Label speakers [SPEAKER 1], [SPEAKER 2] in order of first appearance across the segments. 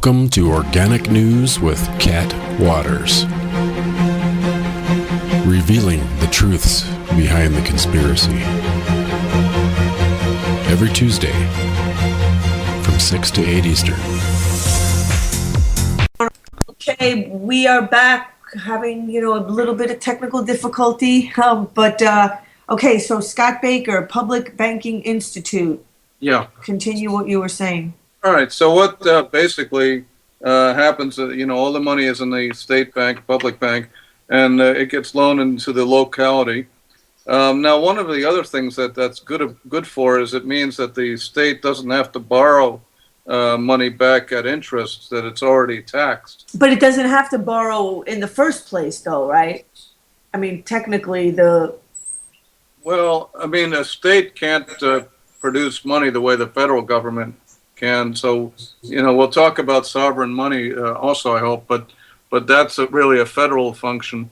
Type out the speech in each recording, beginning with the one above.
[SPEAKER 1] Welcome to Organic News with Kat Waters. Revealing the truths behind the conspiracy. Every Tuesday from 6 to 8 Eastern.
[SPEAKER 2] Okay, we are back having, a little bit of technical difficulty, okay, so Scott Baker, Public Banking Institute.
[SPEAKER 3] Yeah.
[SPEAKER 2] Continue what you were saying.
[SPEAKER 3] All right. So what basically happens, all the money is in the state bank, public bank, and it gets loaned into the locality. Now, one of the other things that's good for is it means that the state doesn't have to borrow money back at interest, that it's already taxed.
[SPEAKER 2] But it doesn't have to borrow in the first place, though, right? I mean, technically,
[SPEAKER 3] Well, I mean, a state can't produce money the way the federal government can. So, we'll talk about sovereign money also, I hope, but that's really a federal function.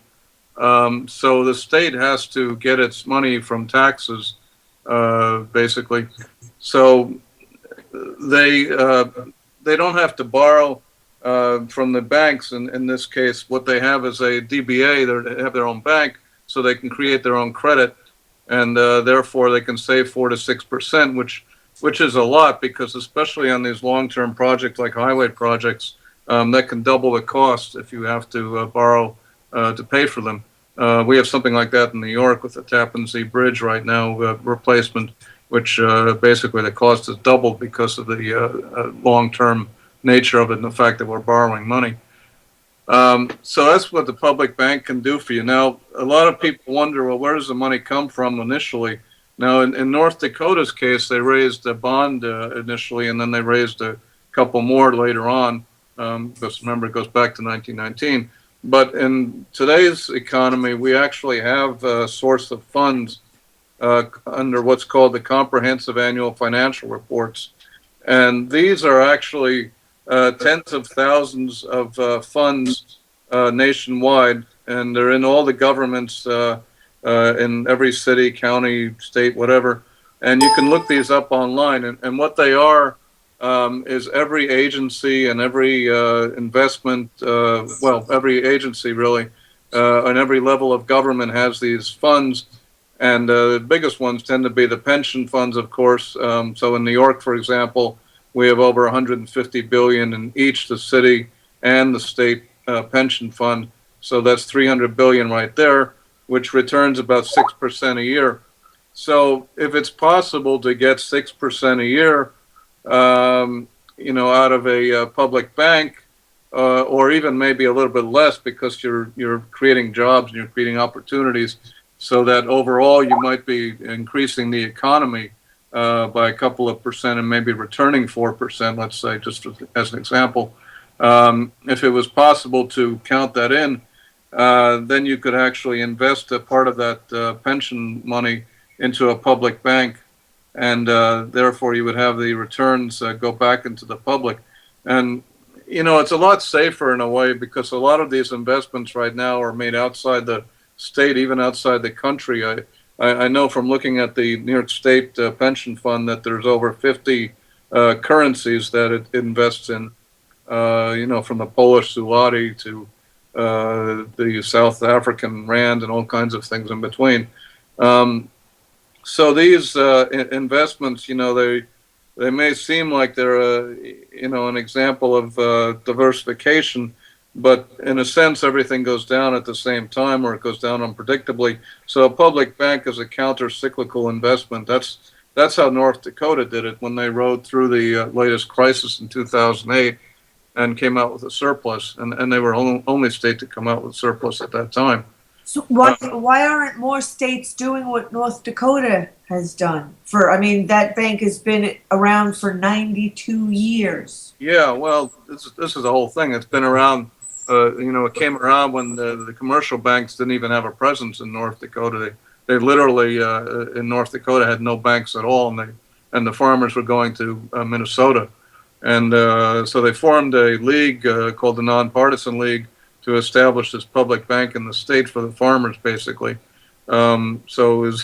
[SPEAKER 3] So the state has to get its money from taxes, basically. So they don't have to borrow from the banks. In this case, what they have is a DBA. They have their own bank, so they can create their own credit, and therefore they can save 4 to 6%, which is a lot, because especially on these long-term projects like highway projects, that can double the cost if you have to borrow to pay for them. We have something like that in New York with the Tappan Zee Bridge right now, replacement, which basically the cost is doubled because of the long-term nature of it and the fact that we're borrowing money. So that's what the public bank can do for you. Now, a lot of people wonder, well, where does the money come from initially? Now, in North Dakota's case, they raised a bond initially, and then they raised a couple more later on, because remember, it goes back to 1919. But in today's economy, we actually have a source of funds under what's called the Comprehensive Annual Financial Reports. And these are actually tens of thousands of funds nationwide, and they're in all the governments in every city, county, state, whatever. And you can look these up online. And what they are is every agency and every investment, every agency really, and every level of government has these funds. And the biggest ones tend to be the pension funds, of course. So in New York, for example, we have over 150 billion in each the city and the state pension fund. So that's 300 billion right there, which returns about 6% a year. So if it's possible to get 6% a year, out of a public bank, or even maybe a little bit less, because you're creating jobs and you're creating opportunities, so that overall you might be increasing the economy by a couple of percent and maybe returning 4%, let's say, just as an example. If it was possible to count that in, then you could actually invest a part of that pension money into a public bank, and therefore you would have the returns go back into the public. And, it's a lot safer in a way, because a lot of these investments right now are made outside the state, even outside the country. I know from looking at the New York State pension fund that there's over 50 currencies that it invests in, from the Polish zloty to the South African rand and all kinds of things in between. So these investments, they may seem like they're an example of diversification, but in a sense, everything goes down at the same time, or it goes down unpredictably. So a public bank is a counter-cyclical investment. That's how North Dakota did it when they rode through the latest crisis in 2008 and came out with a surplus. And they were only state to come out with surplus at that time.
[SPEAKER 2] So why aren't more states doing what North Dakota has done? That bank has been around for 92 years.
[SPEAKER 3] Yeah, well, this is the whole thing. It's been around. It came around when the commercial banks didn't even have a presence in North Dakota. They literally in North Dakota had no banks at all, and the farmers were going to Minnesota, and so they formed a league called the Nonpartisan League to establish this public bank in the state for the farmers, basically. So it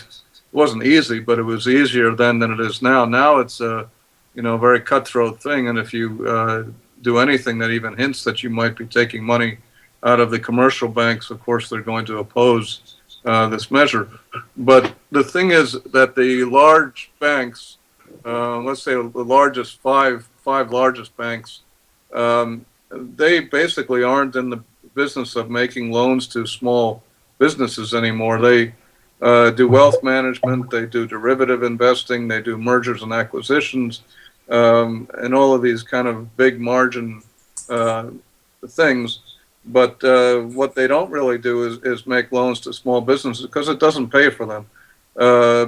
[SPEAKER 3] wasn't easy, but it was easier then than it is now. Now it's a very cutthroat thing, and if you do anything that even hints that you might be taking money out of the commercial banks, of course they're going to oppose this measure. But the thing is that the large banks, let's say the largest five largest banks, they basically aren't in the business of making loans to small businesses anymore. They do wealth management, they do derivative investing, they do mergers and acquisitions, and all of these kind of big margin things. But what they don't really do is make loans to small businesses because it doesn't pay for them.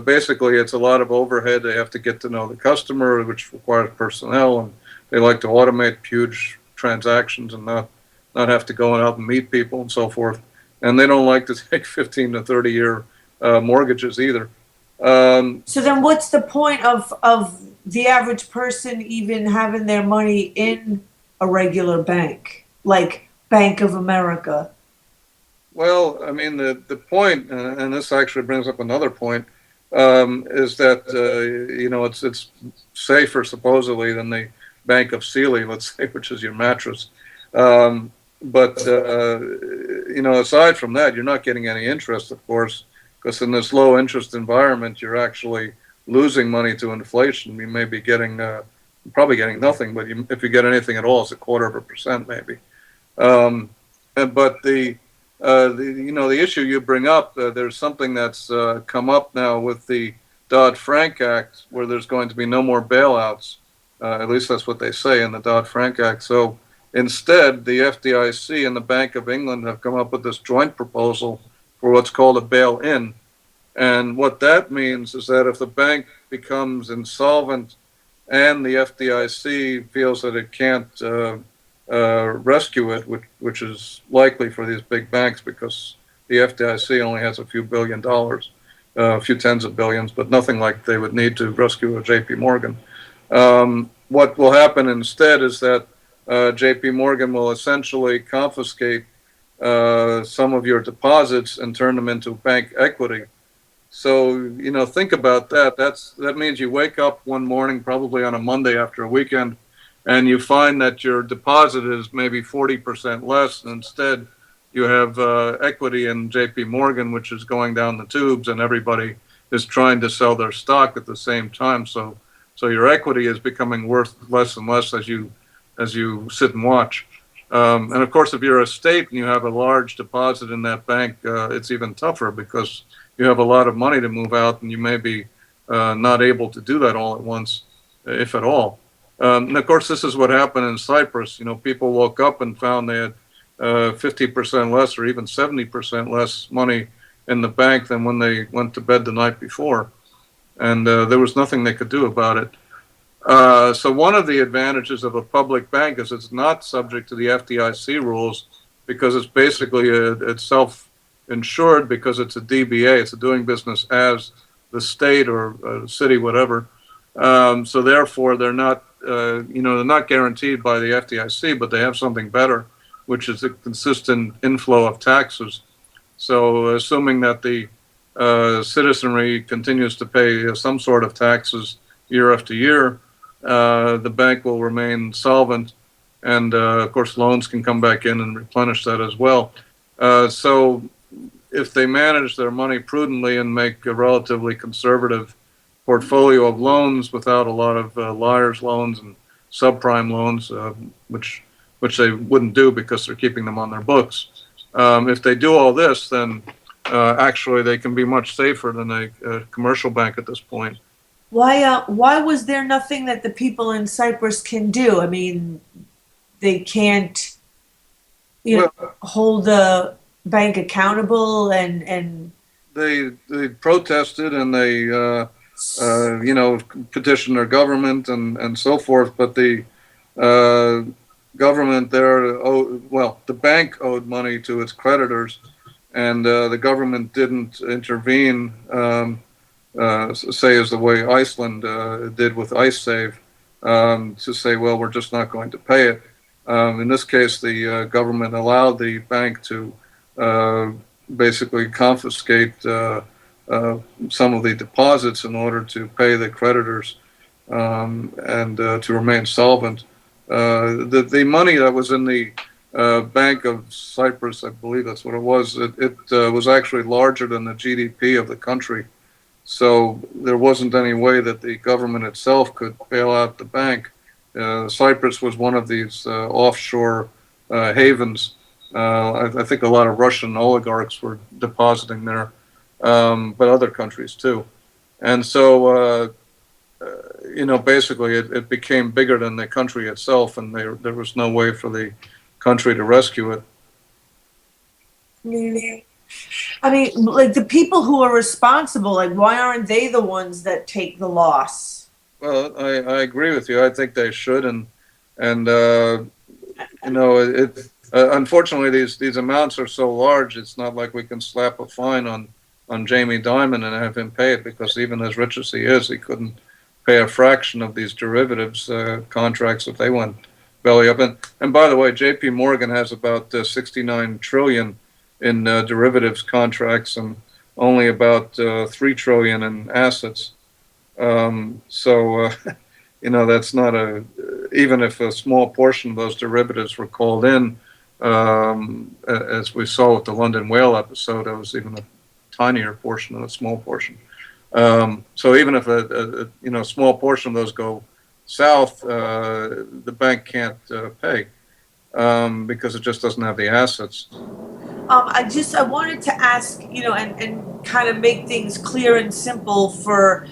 [SPEAKER 3] Basically, it's a lot of overhead. They have to get to know the customer, which requires personnel, and they like to automate huge transactions and not have to go out and meet people and so forth. And they don't like to take 15 to 30 year mortgages either.
[SPEAKER 2] So then what's the point of the average person even having their money in a regular bank, like Bank of America?
[SPEAKER 3] Well, I mean, the point, and this actually brings up another point, is that, it's safer supposedly than the Bank of Sealy, let's say, which is your mattress. But aside from that, you're not getting any interest, of course, because in this low interest environment, you're actually losing money to inflation. You may be getting, probably getting nothing, but if you get anything at all, it's 0.25% maybe. But the issue you bring up, there's something that's come up now with the Dodd-Frank Act, where there's going to be no more bailouts. At least that's what they say in the Dodd-Frank Act. So instead, the FDIC and the Bank of England have come up with this joint proposal for what's called a bail-in. And what that means is that if the bank becomes insolvent and the FDIC feels that it can't rescue it, which is likely for these big banks because the FDIC only has a few $1 billion, a few tens of billions, but nothing like they would need to rescue a JP Morgan. What will happen instead is that JP Morgan will essentially confiscate some of your deposits and turn them into bank equity. So, think about that. That means you wake up one morning, probably on a Monday after a weekend, and you find that your deposit is maybe 40% less, and instead you have equity in JP Morgan, which is going down the tubes, and everybody is trying to sell their stock at the same time. So your equity is becoming worth less and less as you sit and watch. And of course, if you're a state and you have a large deposit in that bank, it's even tougher because you have a lot of money to move out, and you may be not able to do that all at once, if at all. And of course, this is what happened in Cyprus. People woke up and found they had 50% less or even 70% less money in the bank than when they went to bed the night before. And there was nothing they could do about it. So one of the advantages of a public bank is it's not subject to the FDIC rules because it's basically it's self-insured because it's a DBA. It's a doing business as the state or city, whatever. So therefore, they're not guaranteed by the FDIC, but they have something better, which is a consistent inflow of taxes. So assuming that the citizenry continues to pay some sort of taxes year after year, the bank will remain solvent, and of course loans can come back in and replenish that as well. So if they manage their money prudently and make a relatively conservative portfolio of loans without a lot of liar's loans and subprime loans, which they wouldn't do because they're keeping them on their books. If they do all this, then actually they can be much safer than a commercial bank at this point.
[SPEAKER 2] Why was there nothing that the people in Cyprus can do? I mean, they can't, hold the bank accountable and
[SPEAKER 3] they protested and they petitioned their government and so forth, but the government there, the bank owed money to its creditors, and the government didn't intervene, say as the way Iceland did with IceSave, to say, well, we're just not going to pay it. In this case, the government allowed the bank to basically confiscate some of the deposits in order to pay the creditors and to remain solvent. The money that was in the Bank of Cyprus, I believe that's what it was. It was actually larger than the GDP of the country. So there wasn't any way that the government itself could bail out the bank. Cyprus was one of these offshore havens. I think a lot of Russian oligarchs were depositing there, but other countries too. And so, basically it became bigger than the country itself, and there was no way for the country to rescue it.
[SPEAKER 2] I mean, like the people who are responsible, like why aren't they the ones that take the loss?
[SPEAKER 3] Well, I agree with you. I think they should, and unfortunately these amounts are so large. It's not like we can slap a fine on Jamie Dimon and have him pay it, because even as rich as he is, he couldn't pay a fraction of these derivatives contracts if they went belly up. And by the way, J.P. Morgan has about 69 trillion in derivatives contracts and only about 3 trillion in assets. That's not even if a small portion of those derivatives were called in, as we saw with the London whale episode, it was even a tinier portion of a small portion. So even if a small portion of those go south, the bank can't pay because it just doesn't have the assets.
[SPEAKER 2] I wanted to ask, and kind of make things clear and simple for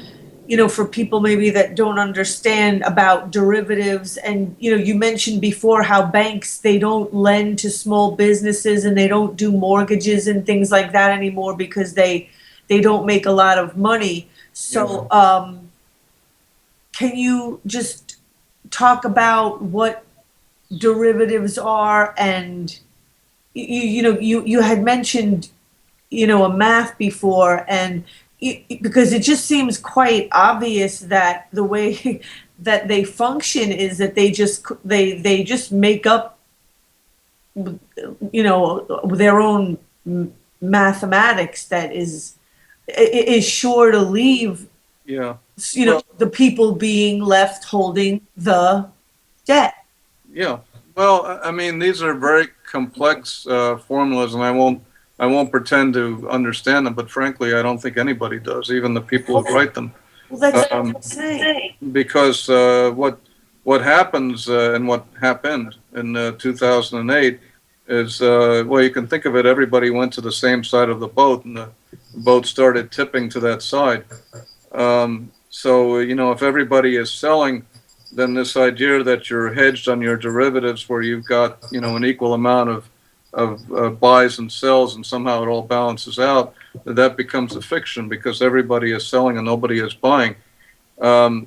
[SPEAKER 2] people maybe that don't understand about derivatives. And, you mentioned before how banks, they don't lend to small businesses and they don't do mortgages and things like that anymore because they don't make a lot of money. So, can you just talk about what derivatives are? And you had mentioned, a math before, and because it just seems quite obvious that the way that they function is that they just make up, their own mathematics that is sure to leave, the people being left holding the debt.
[SPEAKER 3] Yeah. Well, I mean, these are very complex formulas, and I won't pretend to understand them, but frankly, I don't think anybody does, even the people who write them.
[SPEAKER 2] Well, that's what I'm saying.
[SPEAKER 3] Because what happens and what happened in 2008 is, you can think of it, everybody went to the same side of the boat, and the boat started tipping to that side. If everybody is selling, then this idea that you're hedged on your derivatives where you've got, an equal amount of buys and sells and somehow it all balances out, that becomes a fiction because everybody is selling and nobody is buying. The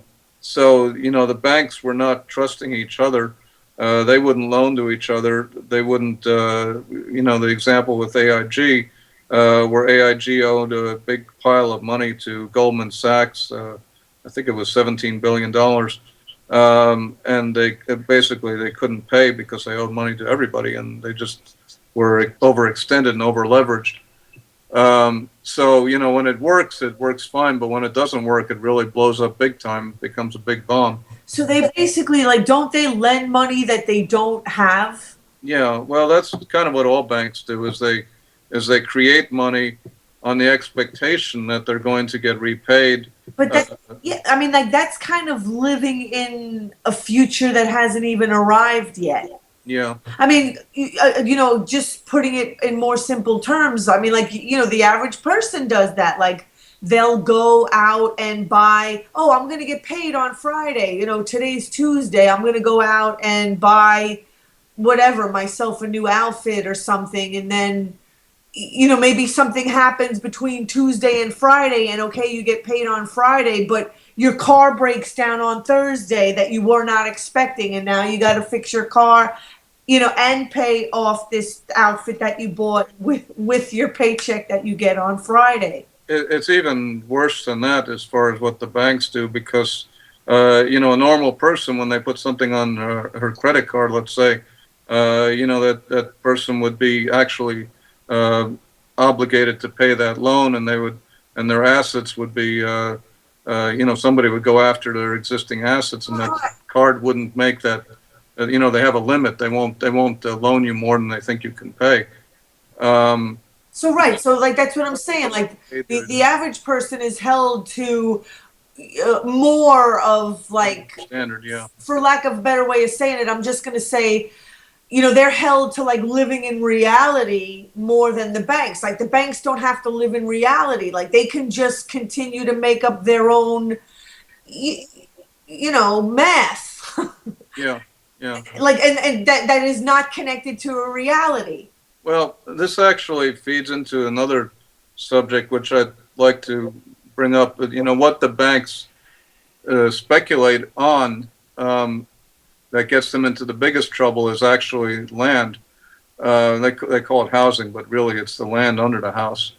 [SPEAKER 3] banks were not trusting each other. They wouldn't loan to each other. They wouldn't, the example with AIG, where AIG owed a big pile of money to Goldman Sachs, I think it was $17 billion. And they couldn't pay because they owed money to everybody, and they just were overextended and over-leveraged. When it works fine, but when it doesn't work, it really blows up big time, becomes a big bomb.
[SPEAKER 2] So they basically, don't they lend money that they don't have?
[SPEAKER 3] Yeah, well, that's kind of what all banks do, is they create money on the expectation that they're going to get repaid.
[SPEAKER 2] But that's kind of living in a future that hasn't even arrived yet.
[SPEAKER 3] Yeah.
[SPEAKER 2] I mean, just putting it in more simple terms, the average person does that. Like, they'll go out and buy, I'm going to get paid on Friday. Today's Tuesday. I'm going to go out and buy whatever, myself a new outfit or something. And then, maybe something happens between Tuesday and Friday, and you get paid on Friday, but your car breaks down on Thursday that you were not expecting, and now you got to fix your car, and pay off this outfit that you bought with your paycheck that you get on Friday.
[SPEAKER 3] It's even worse than that as far as what the banks do, because, a normal person, when they put something on her credit card, let's say, that person would be actually obligated to pay that loan, and their assets would be, somebody would go after their existing assets, and that card wouldn't make that they have a limit. They won't loan you more than they think you can pay.
[SPEAKER 2] So right, so like that's what I'm saying. Like the average person is held to more of like
[SPEAKER 3] standard, yeah.
[SPEAKER 2] For lack of a better way of saying it, I'm just going to say, they're held to like living in reality more than the banks. Like the banks don't have to live in reality. Like they can just continue to make up their own, math.
[SPEAKER 3] Yeah, yeah.
[SPEAKER 2] Like, and that is not connected to a reality.
[SPEAKER 3] Well, this actually feeds into another subject, which I'd like to bring up. What the banks speculate on that gets them into the biggest trouble is actually land. They call it housing, but really it's the land under the house.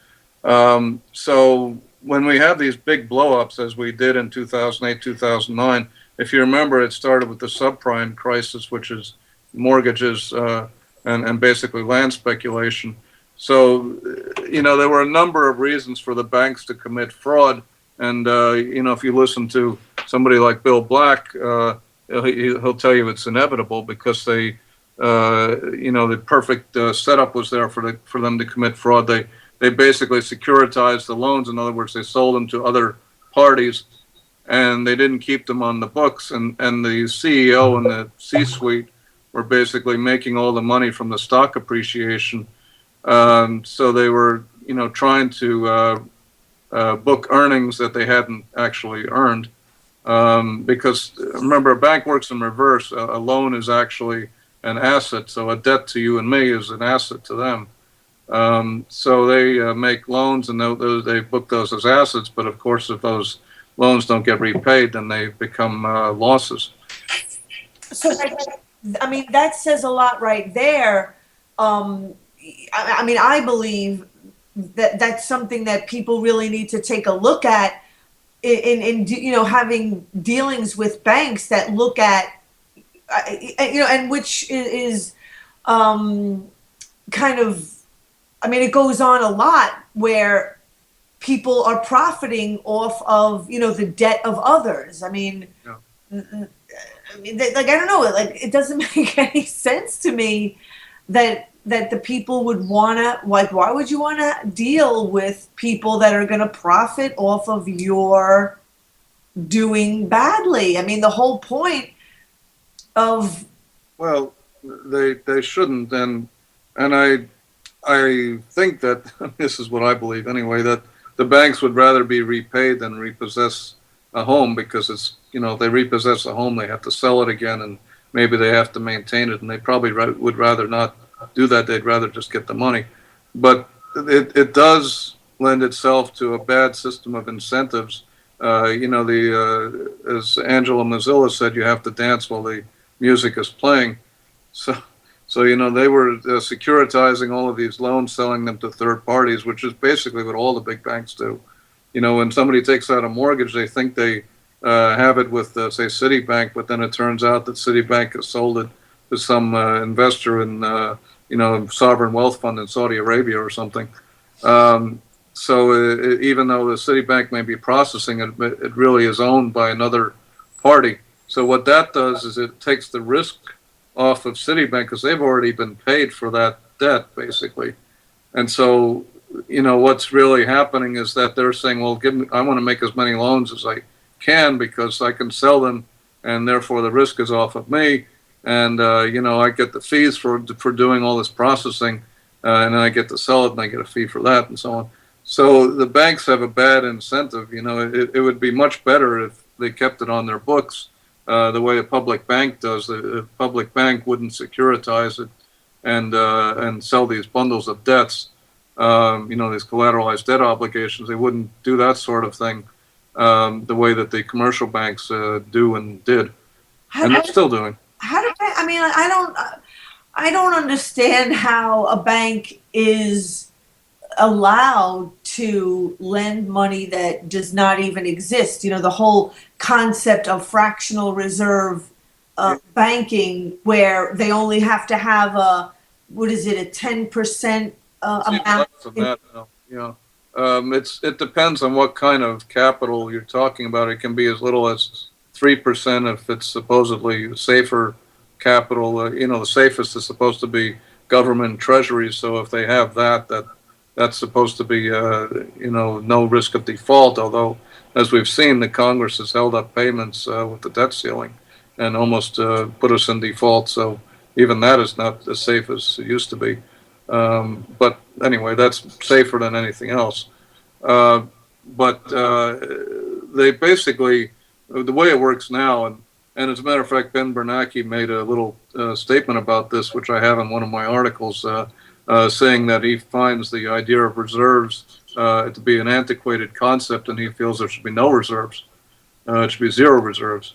[SPEAKER 3] So when we have these big blow-ups, as we did in 2008, 2009, if you remember, it started with the subprime crisis, which is mortgages and basically land speculation. So, there were a number of reasons for the banks to commit fraud. And, if you listen to somebody like Bill Black, he'll tell you it's inevitable because the perfect setup was there for them to commit fraud. They basically securitized the loans. In other words, they sold them to other parties, and they didn't keep them on the books. And the CEO and the C-suite were basically making all the money from the stock appreciation. So they were, trying to book earnings that they hadn't actually earned. Because remember, a bank works in reverse. A loan is actually an asset. So a debt to you and me is an asset to them. So they make loans and they book those as assets. But of course, if those loans don't get repaid, then they become losses.
[SPEAKER 2] So, that says a lot right there. I believe that that's something that people really need to take a look at in having dealings with banks that look at, and which is kind of, it goes on a lot where people are profiting off of, the debt of others.
[SPEAKER 3] Yeah.
[SPEAKER 2] I don't know, like it doesn't make any sense to me that the people would want to, like, why would you want to deal with people that are going to profit off of your doing badly? The whole point of...
[SPEAKER 3] Well, they shouldn't, and I think that, this is what I believe anyway, that the banks would rather be repaid than repossess a home, because it's, they repossess a home, they have to sell it again, and maybe they have to maintain it, and they probably would rather not do that. They'd rather just get the money. But it does lend itself to a bad system of incentives. As Angela Mozilla said, you have to dance while the music is playing. So they were securitizing all of these loans, selling them to third parties, which is basically what all the big banks do. When somebody takes out a mortgage, they think they have it with, say, Citibank, but then it turns out that Citibank has sold it to some investor in, sovereign wealth fund in Saudi Arabia or something. So even though the Citibank may be processing it, it really is owned by another party. So what that does is it takes the risk off of Citibank, because they've already been paid for that debt, basically. And so, what's really happening is that they're saying, well, I want to make as many loans as I can because I can sell them, and therefore the risk is off of me. And, I get the fees for doing all this processing, and then I get to sell it, and I get a fee for that, and so on. So the banks have a bad incentive. It would be much better if they kept it on their books the way a public bank does. A public bank wouldn't securitize it and sell these bundles of debts, these collateralized debt obligations. They wouldn't do that sort of thing the way that the commercial banks do and did, and they're still doing.
[SPEAKER 2] I don't understand how a bank is allowed to lend money that does not even exist. The whole concept of fractional reserve banking, where they only have to have a 10% amount.
[SPEAKER 3] It depends on what kind of capital you're talking about. It can be as little as 3% if it's supposedly safer capital. The safest is supposed to be government treasuries. So if they have that's supposed to be, no risk of default. Although, as we've seen, the Congress has held up payments with the debt ceiling and almost put us in default. So even that is not as safe as it used to be. But anyway, that's safer than anything else. But they basically, the way it works now, and as a matter of fact, Ben Bernanke made a little statement about this, which I have in one of my articles, saying that he finds the idea of reserves to be an antiquated concept, and he feels there should be no reserves. It should be zero reserves.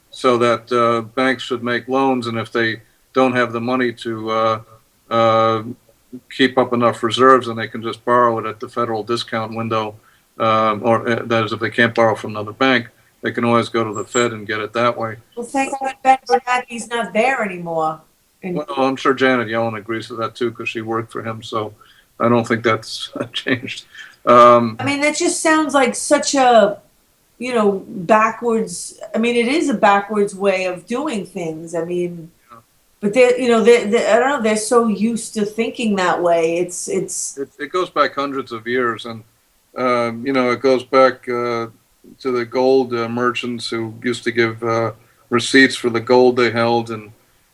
[SPEAKER 3] So that banks should make loans, and if they don't have the money to keep up enough reserves, and they can just borrow it at the federal discount window, or that is, if they can't borrow from another bank, they can always go to the Fed and get it that way.
[SPEAKER 2] Well, thank God Ben Bernanke's not there anymore.
[SPEAKER 3] Well, I'm sure Janet Yellen agrees with that too, because she worked for him, so I don't think that's changed.
[SPEAKER 2] I mean, that just sounds like such a, backwards. I mean, it is a backwards way of doing things. I mean, but they I don't know, they're so used to thinking that way. It
[SPEAKER 3] goes back hundreds of years, and it goes back to the gold merchants who used to give receipts for the gold they held, and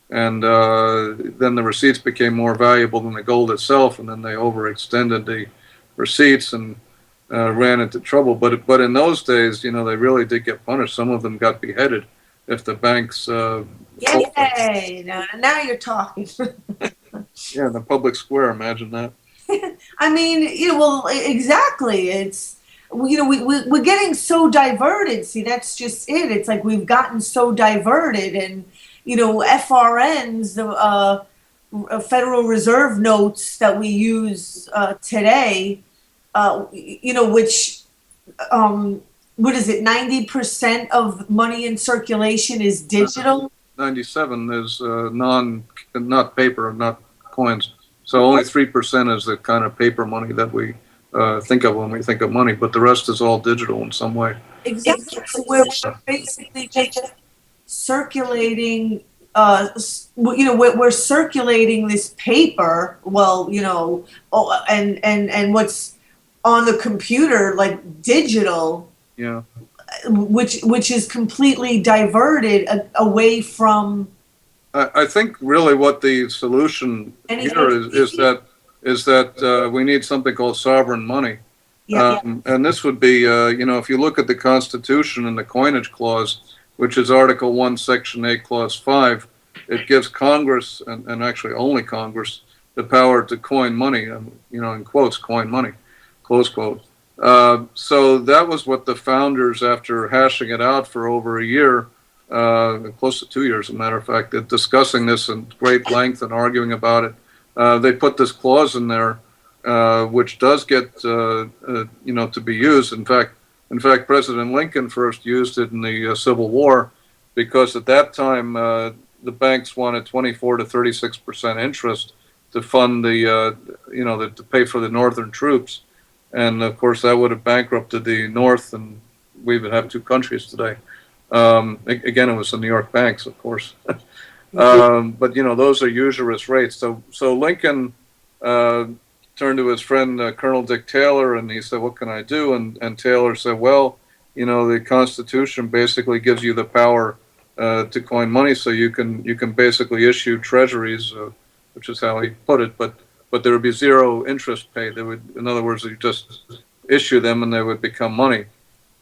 [SPEAKER 3] then the receipts became more valuable than the gold itself, and then they overextended the receipts and ran into trouble. But in those days, they really did get punished. Some of them got beheaded if the banks.
[SPEAKER 2] Yay! Now you're talking.
[SPEAKER 3] Yeah, in the public square. Imagine that.
[SPEAKER 2] I mean, well, exactly. It's we're getting so diverted. See, that's just it. It's like we've gotten so diverted, and FRNs, the Federal Reserve notes that we use today, which what is it? 90% of money in circulation is digital.
[SPEAKER 3] 97 is not paper, not coins. So only 3% is the kind of paper money that we think of when we think of money, but the rest is all digital in some way.
[SPEAKER 2] Exactly. So we're basically just circulating. We're circulating this paper. Well, and what's on the computer, like digital.
[SPEAKER 3] Yeah.
[SPEAKER 2] Which is completely diverted away from.
[SPEAKER 3] I think really what the solution here is that we need something called sovereign money.
[SPEAKER 2] Yeah.
[SPEAKER 3] And this would be, if you look at the Constitution and the coinage clause, which is Article 1, Section 8, Clause 5, it gives Congress, and actually only Congress, the power to coin money, in quotes, coin money, close quote. So that was what the founders, after hashing it out for over a year, close to 2 years, as a matter of fact, discussing this in great length and arguing about it, they put this clause in there, which does get, to be used. In fact, President Lincoln first used it in the Civil War, because at that time the banks wanted 24 to 36% interest to fund to pay for the Northern troops. And of course, that would have bankrupted the North, and we would have two countries today. Again, it was the New York banks, of course. But those are usurious rates. So Lincoln turned to his friend Colonel Dick Taylor, and he said, "What can I do?" And Taylor said, "Well, the Constitution basically gives you the power to coin money, so you can basically issue treasuries, which is how he put it, but there would be zero interest paid. In other words, you just issue them and they would become money."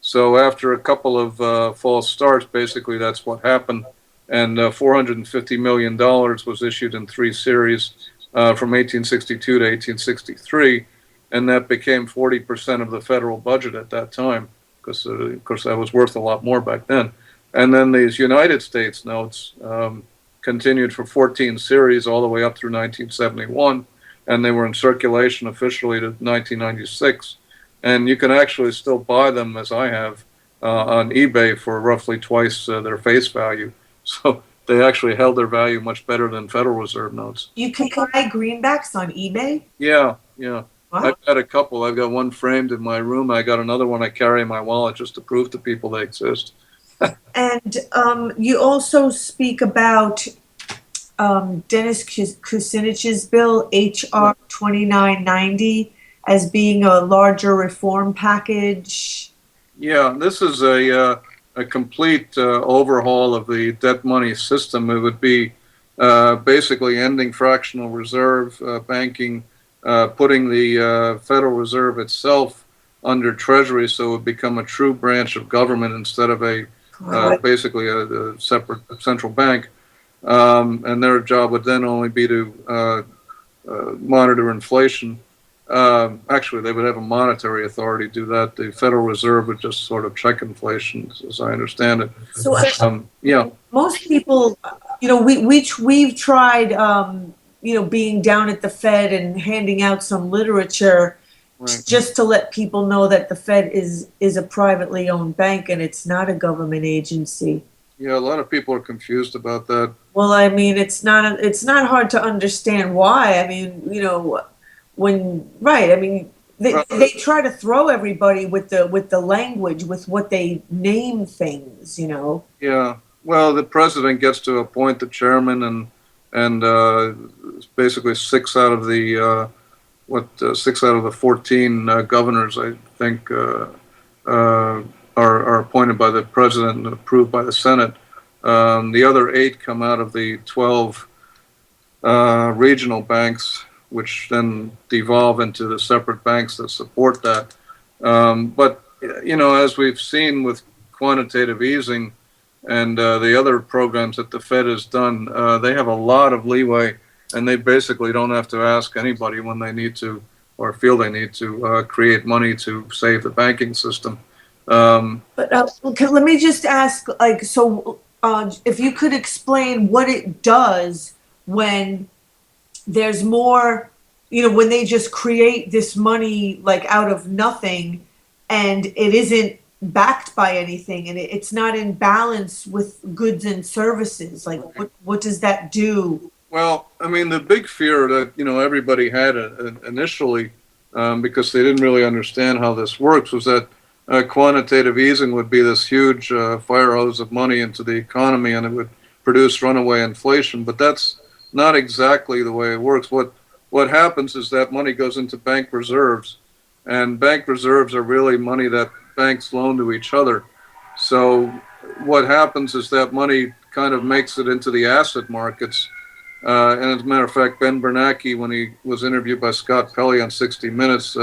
[SPEAKER 3] So after a couple of false starts, basically that's what happened. And $450 million was issued in 3 series from 1862 to 1863. And that became 40% of the federal budget at that time, because of course that was worth a lot more back then. And then these United States notes continued for 14 series all the way up through 1971. And they were in circulation officially to 1996. And you can actually still buy them, as I have, on eBay for roughly twice their face value. So they actually held their value much better than Federal Reserve notes.
[SPEAKER 2] You can buy greenbacks on eBay?
[SPEAKER 3] Yeah.
[SPEAKER 2] Wow.
[SPEAKER 3] I've got a couple. I've got one framed in my room. I got another one I carry in my wallet just to prove to people they exist.
[SPEAKER 2] And you also speak about Dennis Kucinich's bill, HR 2990, as being a larger reform package.
[SPEAKER 3] Yeah, this is a complete overhaul of the debt money system. It would be basically ending fractional reserve banking, putting the Federal Reserve itself under Treasury, so it would become a true branch of government instead of a basically a separate central bank. And their job would then only be to monitor inflation. Actually, they would have a monetary authority to do that. The Federal Reserve would just sort of check inflation, as I understand it.
[SPEAKER 2] So
[SPEAKER 3] Yeah,
[SPEAKER 2] most people, we've tried, being down at the Fed and handing out some literature
[SPEAKER 3] right.
[SPEAKER 2] just to let people know that the Fed is a privately owned bank and it's not a government agency.
[SPEAKER 3] Yeah, a lot of people are confused about that.
[SPEAKER 2] Well, I mean, it's not hard to understand why. I mean, right, I mean, they try to throw everybody with the language, with what they name things,
[SPEAKER 3] Yeah. Well, the president gets to appoint the chairman, and basically six out of the 14 governors, I think, are appointed by the president and approved by the Senate. The other 8 come out of the 12 regional banks, which then devolve into the separate banks that support that. But as we've seen with quantitative easing and the other programs that the Fed has done, they have a lot of leeway, and they basically don't have to ask anybody when they need to or feel they need to create money to save the banking system.
[SPEAKER 2] But okay, let me just ask, if you could explain what it does when there's more, when they just create this money like out of nothing, and it isn't backed by anything, and it's not in balance with goods and services. Like, what does that do?
[SPEAKER 3] Well, I mean, the big fear that everybody had initially, because they didn't really understand how this works, was that quantitative easing would be this huge fire hose of money into the economy, and it would produce runaway inflation. But that's not exactly the way it works. What happens is that money goes into bank reserves, and bank reserves are really money that banks loan to each other. So what happens is that money kind of makes it into the asset markets. And as a matter of fact, Ben Bernanke, when he was interviewed by Scott Pelley on 60 Minutes,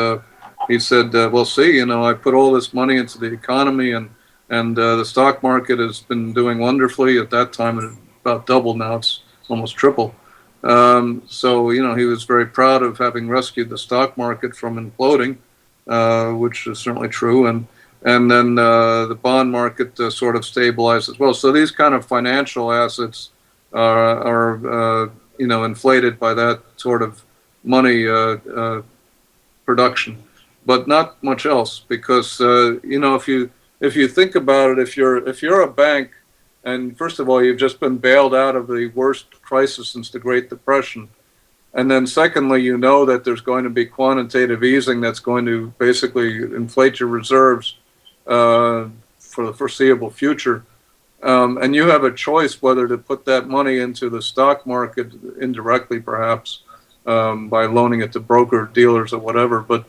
[SPEAKER 3] he said, well, see, I put all this money into the economy, and the stock market has been doing wonderfully. At that time, it about doubled. Now it's almost triple. So, he was very proud of having rescued the stock market from imploding, which is certainly true. And then the bond market sort of stabilized as well. So these kind of financial assets are inflated by that sort of money production, but not much else. Because if you think about it, if you're a bank, and first of all, you've just been bailed out of the worst crisis since the Great Depression, and then secondly, that there's going to be quantitative easing that's going to basically inflate your reserves for the foreseeable future. And you have a choice whether to put that money into the stock market indirectly, perhaps, by loaning it to broker dealers or whatever, but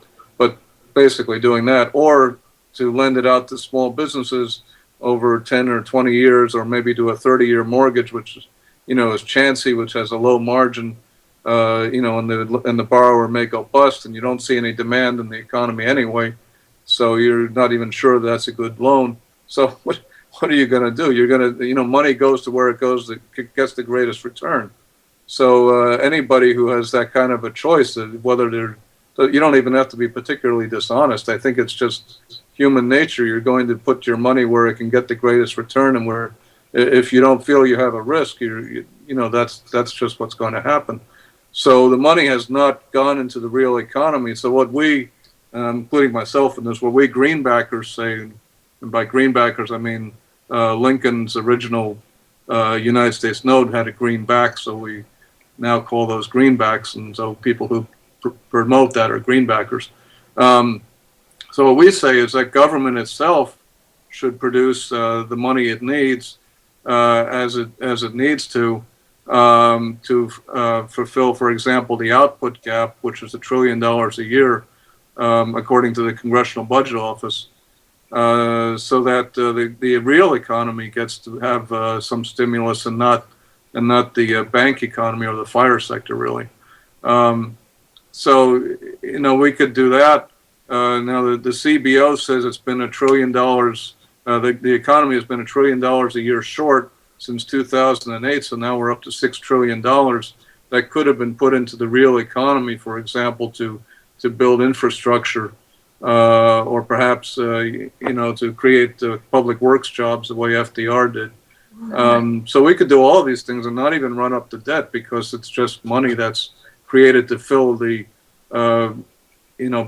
[SPEAKER 3] basically doing that, or to lend it out to small businesses over 10 or 20 years, or maybe do a 30-year mortgage, which is chancy, which has a low margin, and the borrower may go bust, and you don't see any demand in the economy anyway, so you're not even sure that's a good loan. So what are you going to do? You're going to, money goes to where it goes that gets the greatest return. So anybody who has that kind of a choice, whether you don't even have to be particularly dishonest. I think it's just human nature. You're going to put your money where it can get the greatest return, and where, if you don't feel you have a risk, that's just what's going to happen. So the money has not gone into the real economy. So what we, including myself in this, what we greenbackers say, and by greenbackers I mean Lincoln's original United States note had a greenback, so we now call those greenbacks, and so people who promote that are greenbackers. So what we say is that government itself should produce the money it needs as it needs to fulfill, for example, the output gap, which is $1 trillion a year, according to the Congressional Budget Office, so that the real economy gets to have some stimulus and not the bank economy or the fire sector, really. So, we could do that. Now, the CBO says it's been $1 trillion. The economy has been $1 trillion a year short since 2008, so now we're up to $6 trillion that could have been put into the real economy, for example, to build infrastructure, or perhaps, to create public works jobs the way FDR did. So we could do all of these things and not even run up the debt, because it's just money that's created to fill the,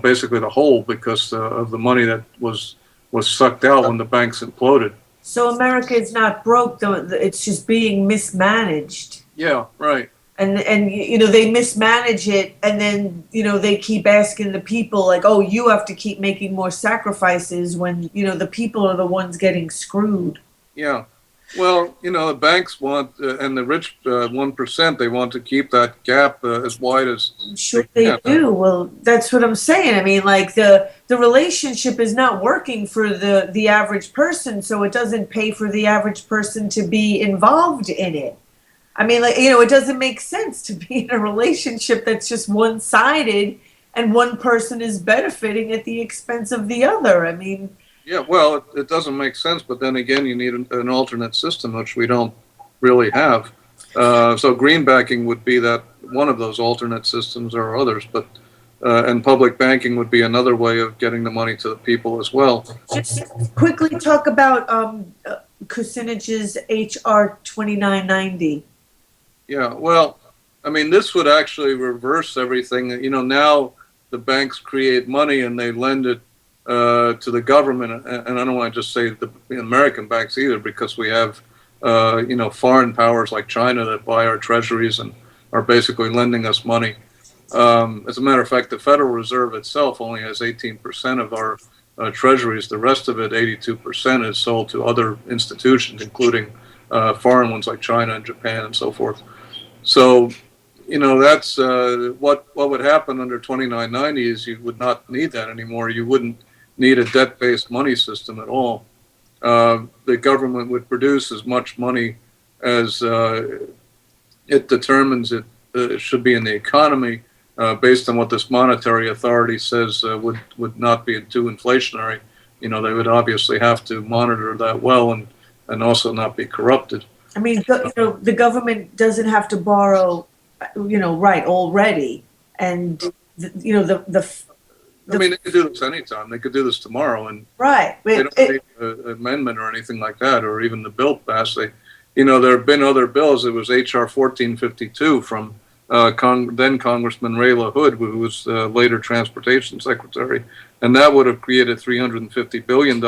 [SPEAKER 3] basically the hole, because of the money that was sucked out when the banks imploded.
[SPEAKER 2] So America is not broke, though. It's just being mismanaged.
[SPEAKER 3] Yeah, right.
[SPEAKER 2] And they mismanage it, and then they keep asking the people, like, oh, you have to keep making more sacrifices, when the people are the ones getting screwed.
[SPEAKER 3] Yeah. Well, the banks want, and the rich 1%, they want to keep that gap as wide as
[SPEAKER 2] Sure they do. Well, that's what I'm saying. I mean, like, the relationship is not working for the average person, so it doesn't pay for the average person to be involved in it. I mean, like, it doesn't make sense to be in a relationship that's just one-sided and one person is benefiting at the expense of the other. I mean,
[SPEAKER 3] yeah, well, it doesn't make sense, but then again, you need an alternate system, which we don't really have. So greenbacking would be that one of those alternate systems. There are others, but and public banking would be another way of getting the money to the people as well.
[SPEAKER 2] just quickly talk about Kucinich's HR 2990.
[SPEAKER 3] Yeah, well, I mean, this would actually reverse everything. Now the banks create money and they lend it to the government, and I don't want to just say the American banks either, because we have foreign powers like China that buy our treasuries and are basically lending us money. As a matter of fact, the Federal Reserve itself only has 18% of our treasuries. The rest of it, 82%, is sold to other institutions, including foreign ones like China and Japan and so forth. So, that's what would happen under 2990 is you would not need that anymore. You wouldn't need a debt-based money system at all. The government would produce as much money as it determines it should be in the economy, based on what this monetary authority says would not be too inflationary. They would obviously have to monitor that well and also not be corrupted.
[SPEAKER 2] I mean, the government doesn't have to borrow, right, already. And,
[SPEAKER 3] I mean, they could do this anytime. They could do this tomorrow, and
[SPEAKER 2] right.
[SPEAKER 3] They don't need an amendment or anything like that, or even the bill passed. There have been other bills. It was H.R. 1452 from then Congressman Ray LaHood, who was later Transportation Secretary, and that would have created $350 billion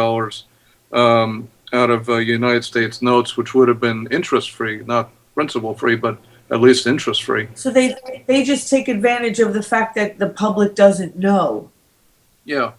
[SPEAKER 3] out of United States notes, which would have been interest-free, not principal-free, but at least interest-free.
[SPEAKER 2] So they just take advantage of the fact that the public doesn't know.
[SPEAKER 3] Yeah.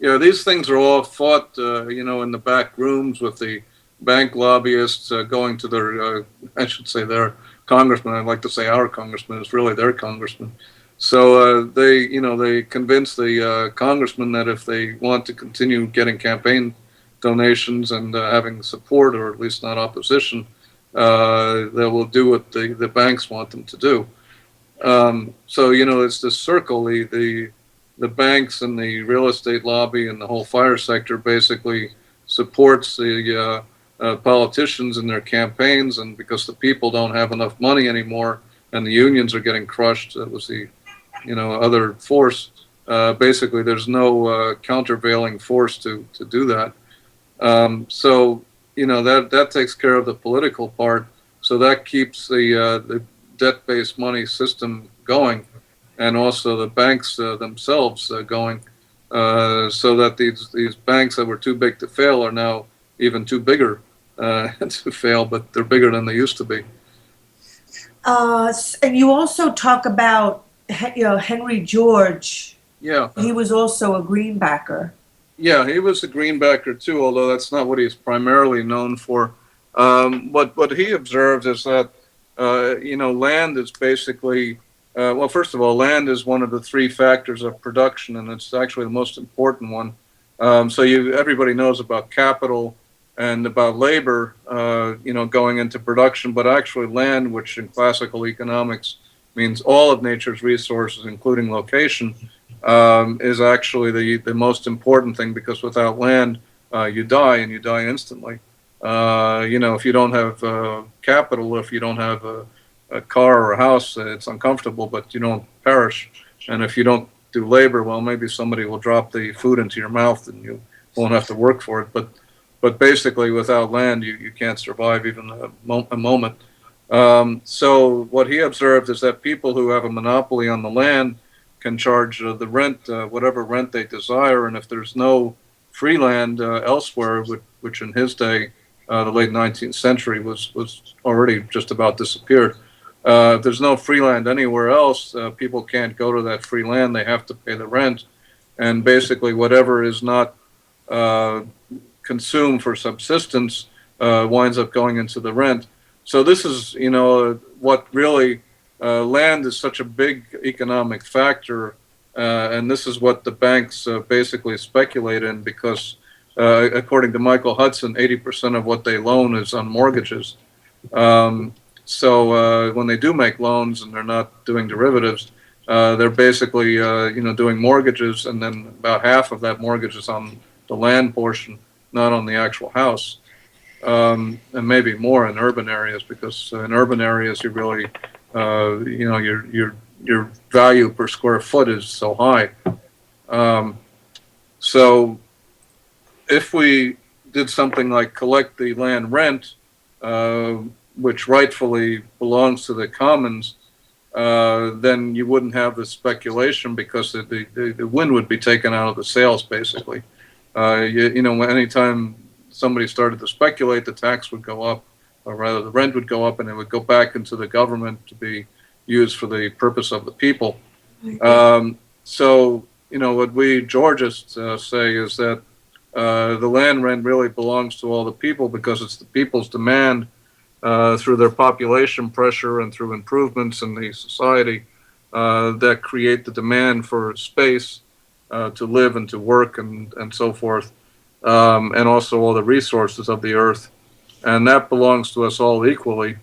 [SPEAKER 3] These things are all fought, in the back rooms with the bank lobbyists going to their, I should say their congressman. I'd like to say our congressman. It's really their congressman. So they convince the congressman that if they want to continue getting campaign donations and having support, or at least not opposition, they will do what the banks want them to do. So it's this circle. The banks and the real estate lobby and the whole fire sector basically supports the politicians in their campaigns, and because the people don't have enough money anymore and the unions are getting crushed, that was the other force. Basically, there's no countervailing force to do that. So that takes care of the political part. So that keeps the debt-based money system going, and also the banks themselves going, so that these banks that were too big to fail are now even too bigger to fail, but they're bigger than they used to be.
[SPEAKER 2] And you also talk about Henry George.
[SPEAKER 3] Yeah.
[SPEAKER 2] He was also a greenbacker.
[SPEAKER 3] Yeah, he was a greenbacker too, although that's not what he's primarily known for. What he observed is that land is basically well, first of all, land is one of the three factors of production, and it's actually the most important one. So everybody knows about capital and about labor, going into production, but actually land, which in classical economics means all of nature's resources, including location, is actually the most important thing, because without land, you die, and you die instantly. If you don't have capital, if you don't have a car or a house, it's uncomfortable, but you don't perish. And if you don't do labor, well, maybe somebody will drop the food into your mouth and you won't have to work for it. But basically, without land, you can't survive even a moment. So what he observed is that people who have a monopoly on the land can charge the rent, whatever rent they desire, and if there's no free land elsewhere, which in his day, the late 19th century, was already just about disappeared. If there's no free land anywhere else, people can't go to that free land. They have to pay the rent, and basically whatever is not consumed for subsistence winds up going into the rent. So this is, what really land is such a big economic factor, and this is what the banks basically speculate in, because according to Michael Hudson, 80% of what they loan is on mortgages. So when they do make loans and they're not doing derivatives, they're basically doing mortgages, and then about half of that mortgage is on the land portion, not on the actual house, and maybe more in urban areas, because in urban areas you really your value per square foot is so high. So if we did something like collect the land rent, which rightfully belongs to the commons, then you wouldn't have the speculation, because the wind would be taken out of the sails, basically. Anytime somebody started to speculate, the tax would go up, or rather the rent would go up, and it would go back into the government to be used for the purpose of the people. So, what we Georgists say is that the land rent really belongs to all the people, because it's the people's demand through their population pressure and through improvements in the society that create the demand for space to live and to work and so forth, and also all the resources of the earth. And that belongs to us all equally.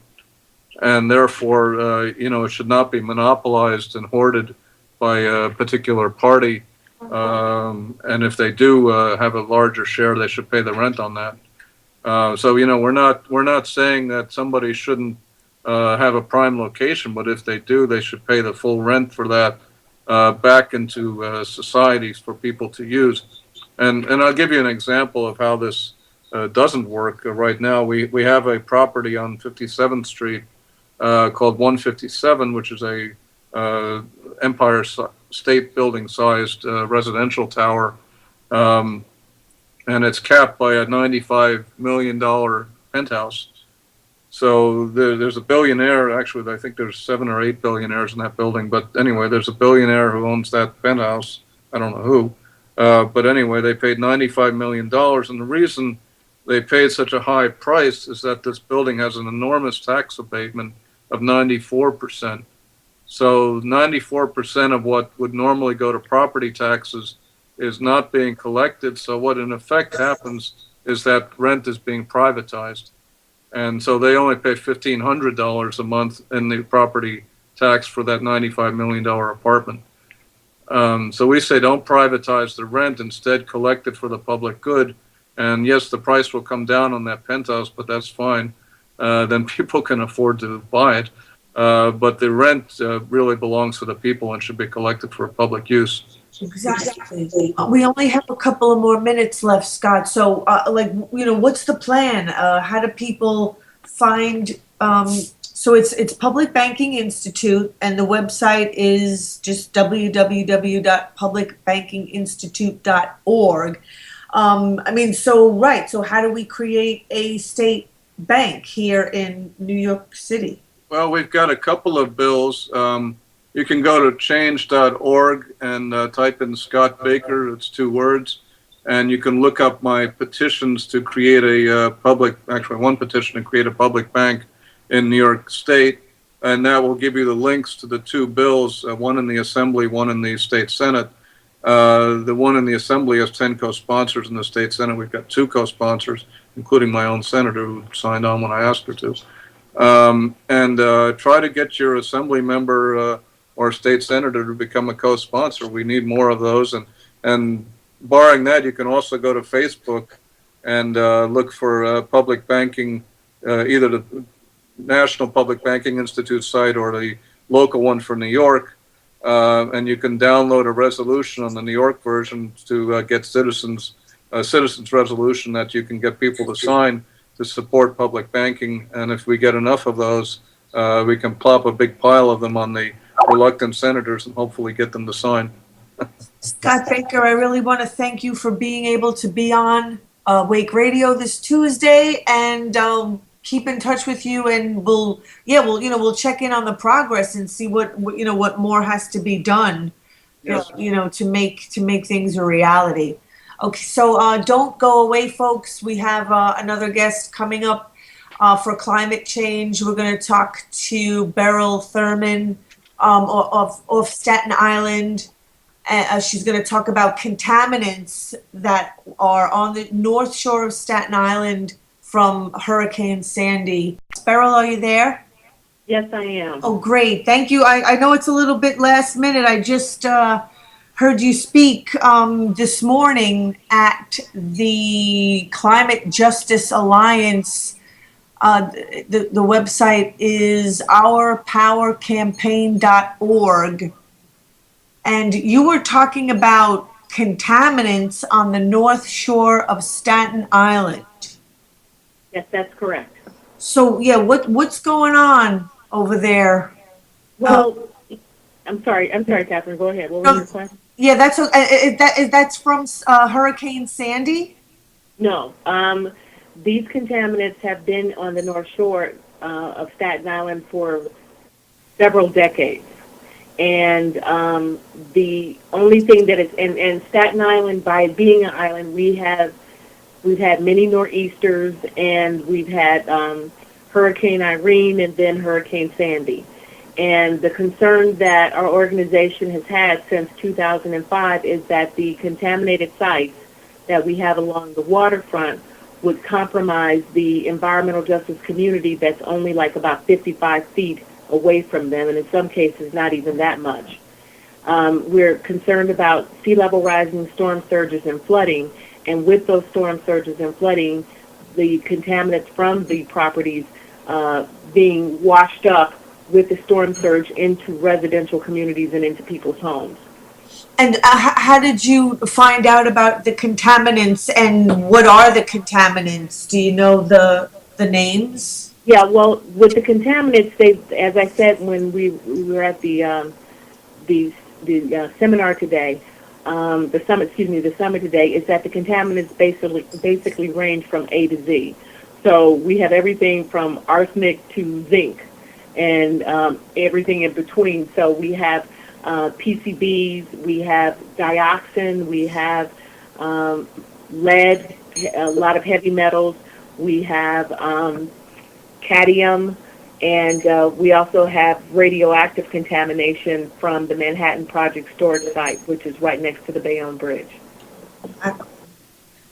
[SPEAKER 3] And therefore, it should not be monopolized and hoarded by a particular party. And if they do have a larger share, they should pay the rent on that. So we're not saying that somebody shouldn't have a prime location, but if they do, they should pay the full rent for that back into societies for people to use. And I'll give you an example of how this doesn't work. Right now, we have a property on 57th Street called 157, which is a Empire State Building sized residential tower. And it's capped by a $95 million penthouse. So there's a billionaire, actually, I think there's 7 or 8 billionaires in that building. But anyway, there's a billionaire who owns that penthouse. I don't know who. But anyway, they paid $95 million. And the reason they paid such a high price is that this building has an enormous tax abatement of 94%. So 94% of what would normally go to property taxes is not being collected. So what in effect happens is that rent is being privatized. And so they only pay $1,500 a month in the property tax for that $95 million apartment. So we say don't privatize the rent, instead collect it for the public good. And yes, the price will come down on that penthouse, but that's fine. Then people can afford to buy it. But the rent really belongs to the people and should be collected for public use.
[SPEAKER 2] Exactly. We only have a couple of more minutes left, Scott. So, what's the plan? How do people find? So it's Public Banking Institute, and the website is just www.publicbankinginstitute.org. So how do we create a state bank here in New York City?
[SPEAKER 3] Well, we've got a couple of bills. You can go to change.org and type in Scott Baker. It's 2 words. and you can look up my petitions to create a one petition to create a public bank in New York State, and that will give you the links to the two bills, one in the Assembly, one in the State Senate. The one in the Assembly has 10 co-sponsors. In the State Senate, we've got 2 co-sponsors, including my own senator who signed on when I asked her to. Try to get your Assembly member or state senator to become a co-sponsor. We need more of those. And barring that, you can also go to Facebook and look for public banking, either the National Public Banking Institute site or the local one for New York. And you can download a resolution on the New York version to get citizens resolution that you can get people to sign to support public banking. And if we get enough of those, we can plop a big pile of them on the reluctant senators and hopefully get them to sign.
[SPEAKER 2] Scott Baker, I really want to thank you for being able to be on Wake Radio this Tuesday, and keep in touch with you, and we'll check in on the progress and see what more has to be done,
[SPEAKER 3] Yes.
[SPEAKER 2] to make things a reality. Okay, so don't go away, folks. We have another guest coming up for climate change. We're going to talk to BERYL THURMAN of Staten Island. She's going to talk about contaminants that are on the north shore of Staten Island from Hurricane Sandy. BERYL, are you there?
[SPEAKER 4] Yes, I am.
[SPEAKER 2] Oh, great. Thank you. I know it's a little bit last minute. I just heard you speak this morning at the Climate Justice Alliance. The website is ourpowercampaign.org. And you were talking about contaminants on the north shore of Staten Island.
[SPEAKER 4] Yes, that's correct.
[SPEAKER 2] So, yeah, what's going on over there?
[SPEAKER 4] Well, I'm sorry, Catherine. Go ahead. What was your question?
[SPEAKER 2] Yeah, that's from Hurricane Sandy?
[SPEAKER 4] No. These contaminants have been on the North Shore of Staten Island for several decades. And the only thing that is, and Staten Island, by being an island, we've had many nor'easters, and we've had Hurricane Irene and then Hurricane Sandy. And the concern that our organization has had since 2005 is that the contaminated sites that we have along the waterfront would compromise the environmental justice community that's only like about 55 feet away from them, and in some cases not even that much. We're concerned about sea level rising, storm surges, and flooding, and with those storm surges and flooding, the contaminants from the properties being washed up with the storm surge into residential communities and into people's homes.
[SPEAKER 2] And how did you find out about the contaminants, and what are the contaminants? Do you know the names?
[SPEAKER 4] Yeah, well, with the contaminants, as I said when we were at the seminar today, the summit today, is that the contaminants basically range from A to Z. So we have everything from arsenic to zinc, and everything in between. So we have PCBs, we have dioxin, we have lead, a lot of heavy metals, we have cadmium, and we also have radioactive contamination from the Manhattan Project storage site, which is right next to the Bayonne Bridge.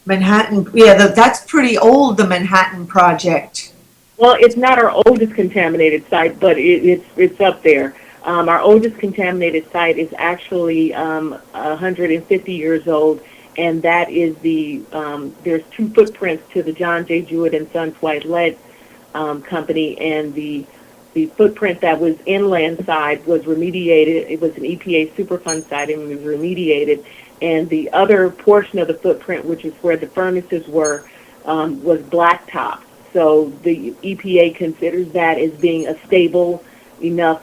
[SPEAKER 2] Manhattan, yeah, that's pretty old, the Manhattan Project.
[SPEAKER 4] Well, it's not our oldest contaminated site, but it's up there. Our oldest contaminated site is actually 150 years old, and that is there's 2 footprints to the John J. Jewett and Sons White Lead Company, and the footprint that was inland side was remediated. It was an EPA Superfund site, and it was remediated. And the other portion of the footprint, which is where the furnaces were, was blacktop. So the EPA considers that as being a stable enough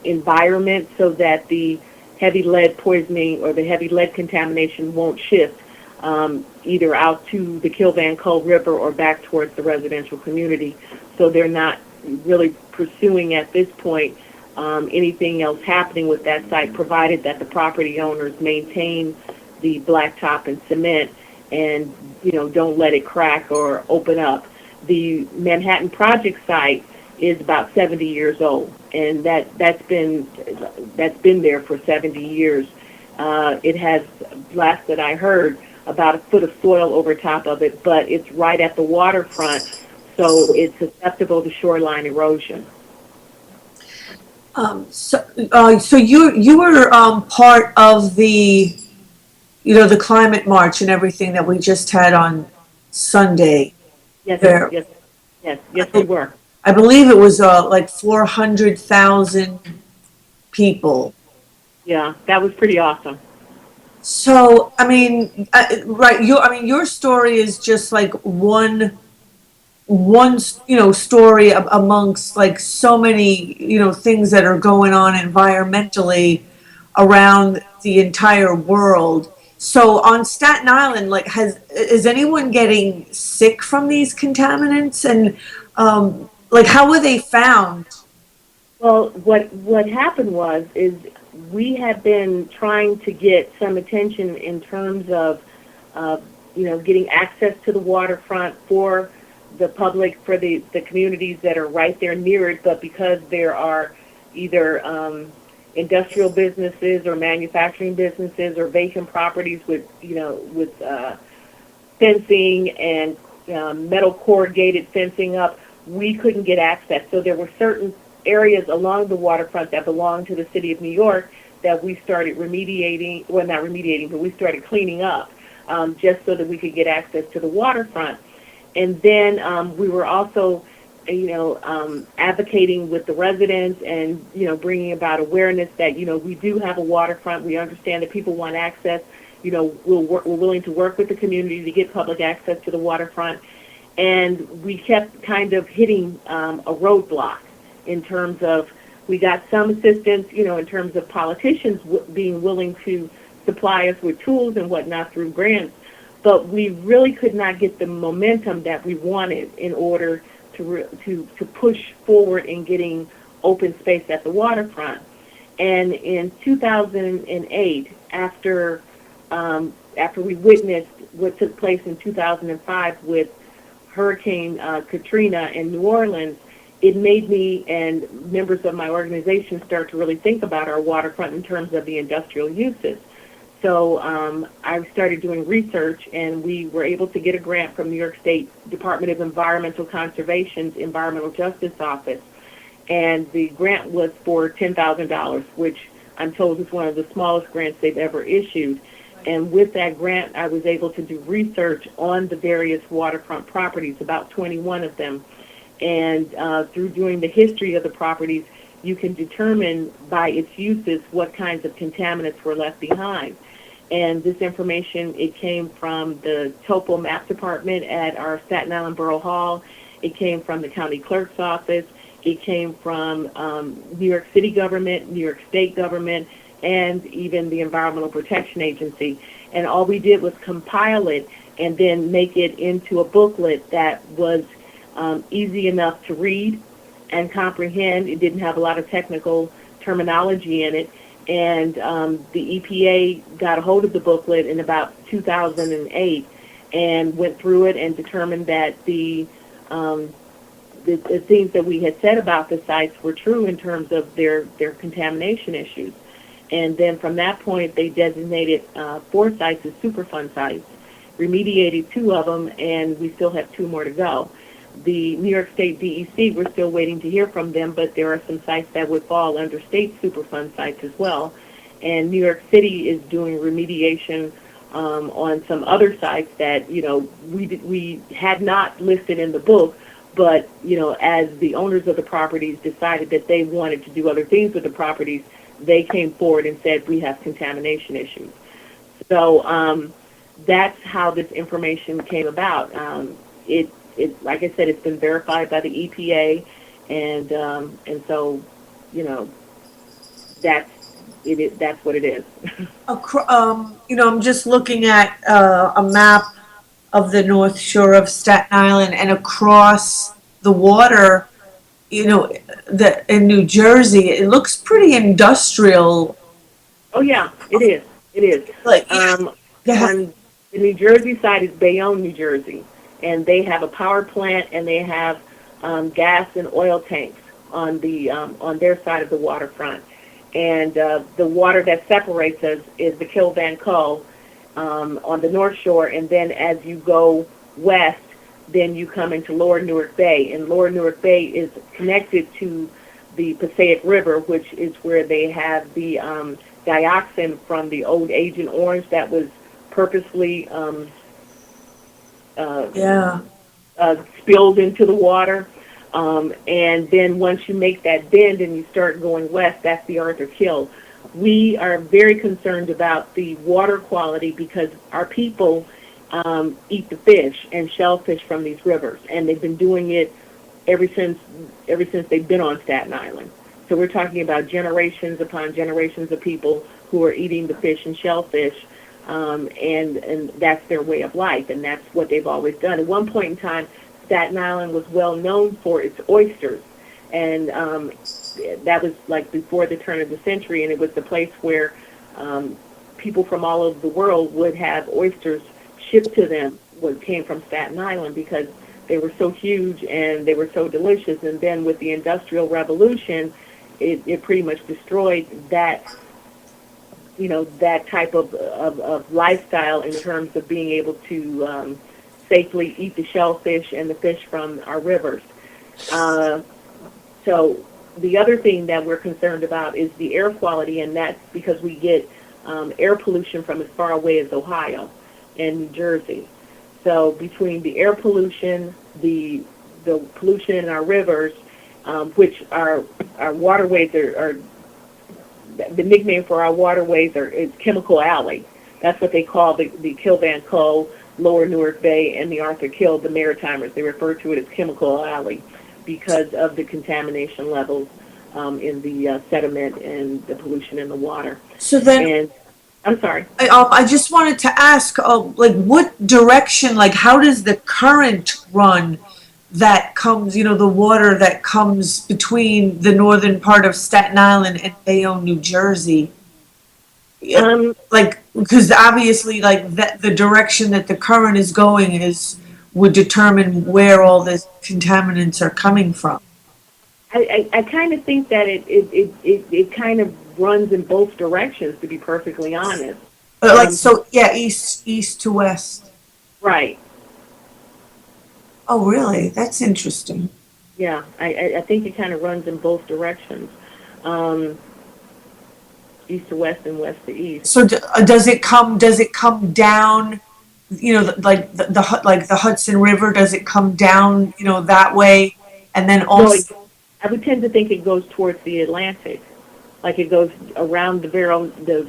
[SPEAKER 4] environment so that the heavy lead poisoning or the heavy lead contamination won't shift either out to the Kilvan Cove River or back towards the residential community. So they're not really pursuing at this point anything else happening with that site, provided that the property owners maintain the blacktop and cement and don't let it crack or open up. The Manhattan Project site is about 70 years old, and that's been there for 70 years. It has, last that I heard, about a foot of soil over top of it, but it's right at the waterfront, so it's susceptible to shoreline erosion.
[SPEAKER 2] So you were part of the the climate march and everything that we just had on Sunday.
[SPEAKER 4] Yes,
[SPEAKER 2] There.
[SPEAKER 4] yes, we were.
[SPEAKER 2] I believe it was like 400,000 people.
[SPEAKER 4] Yeah, that was pretty awesome.
[SPEAKER 2] So, I mean, right, your story is just like one story amongst like so many, things that are going on environmentally around the entire world. So on Staten Island, like, is anyone getting sick from these contaminants? And like, how were they found?
[SPEAKER 4] Well, what happened is we have been trying to get some attention in terms of getting access to the waterfront for the public, for the communities that are right there near it, but because there are either industrial businesses or manufacturing businesses or vacant properties with fencing and metal corrugated fencing up, we couldn't get access. So there were certain areas along the waterfront that belonged to the city of New York that we started remediating, well, not remediating, but we started cleaning up just so that we could get access to the waterfront. And then we were also, advocating with the residents and, bringing about awareness that, we do have a waterfront. We understand that people want access. We're willing to work with the community to get public access to the waterfront. And we kept kind of hitting a roadblock in terms of, we got some assistance, in terms of politicians being willing to supply us with tools and whatnot through grants, but we really could not get the momentum that we wanted in order to push forward in getting open space at the waterfront. And in 2008, after we witnessed what took place in 2005 with Hurricane Katrina in New Orleans, it made me and members of my organization start to really think about our waterfront in terms of the industrial uses. So I started doing research, and we were able to get a grant from New York State Department of Environmental Conservation's Environmental Justice Office. And the grant was for $10,000, which I'm told is one of the smallest grants they've ever issued. And with that grant, I was able to do research on the various waterfront properties, about 21 of them. And through doing the history of the properties, you can determine by its uses what kinds of contaminants were left behind. And this information, it came from the Topo Map Department at our Staten Island Borough Hall. It came from the county clerk's office. It came from New York City government, New York State government, and even the Environmental Protection Agency. And all we did was compile it and then make it into a booklet that was easy enough to read and comprehend. It didn't have a lot of technical terminology in it. And the EPA got a hold of the booklet in about 2008 and went through it and determined that the things that we had said about the sites were true in terms of their contamination issues. And then from that point, they designated 4 sites as Superfund sites, remediated 2 of them, and we still have 2 more to go. The New York State DEC, we're still waiting to hear from them, but there are some sites that would fall under state Superfund sites as well. And New York City is doing remediation on some other sites that, we had not listed in the book, but, as the owners of the properties decided that they wanted to do other things with the properties, they came forward and said, we have contamination issues. So that's how this information came about. It, like I said, it's been verified by the EPA, and so, that's it. That's what it is.
[SPEAKER 2] I'm just looking at a map of the North Shore of Staten Island, and across the water, in New Jersey, it looks pretty industrial.
[SPEAKER 4] Oh yeah, it is. It is.
[SPEAKER 2] Like,
[SPEAKER 4] On The New Jersey side is Bayonne, New Jersey, and they have a power plant and they have gas and oil tanks on on their side of the waterfront. And the water that separates us is the Kilvan Cove on the North Shore, and then as you go west, then you come into Lower Newark Bay, and Lower Newark Bay is connected to the Passaic River, which is where they have the dioxin from the old Agent Orange that was purposely
[SPEAKER 2] Yeah.
[SPEAKER 4] spilled into the water. And then once you make that bend and you start going west, that's the Arthur Kill. We are very concerned about the water quality because our people eat the fish and shellfish from these rivers, and they've been doing it ever since they've been on Staten Island. So we're talking about generations upon generations of people who are eating the fish and shellfish, and that's their way of life, and that's what they've always done. At one point in time, Staten Island was well known for its oysters, and that was like before the turn of the century, and it was the place where people from all over the world would have oysters shipped to them what came from Staten Island because they were so huge and they were so delicious. And then with the Industrial Revolution, it pretty much destroyed that, that type of lifestyle in terms of being able to safely eat the shellfish and the fish from our rivers. So the other thing that we're concerned about is the air quality, and that's because we get air pollution from as far away as Ohio and New Jersey. So between the air pollution, the pollution in our rivers, which our waterways are the nickname for our waterways is Chemical Alley. That's what they call the Kilvan Cove, Lower Newark Bay, and the Arthur Kill, the Maritimers. They refer to it as Chemical Alley because of the contamination levels in the sediment and the pollution in the water.
[SPEAKER 2] So then,
[SPEAKER 4] And I'm sorry.
[SPEAKER 2] I just wanted to ask, what direction, how does the current run that comes, the water that comes between the northern part of Staten Island and Bayonne, New Jersey? Because obviously, the direction that the current is going would determine where all the contaminants are coming from.
[SPEAKER 4] I kind of think that it kind of runs in both directions, to be perfectly honest.
[SPEAKER 2] East to west.
[SPEAKER 4] Right.
[SPEAKER 2] Oh, really? That's interesting.
[SPEAKER 4] Yeah, I think it kind of runs in both directions, east to west and west to east.
[SPEAKER 2] So does it come down? The Hudson River. Does it come down? That way, and then also.
[SPEAKER 4] No, I would tend to think it goes towards the Atlantic, like it goes around the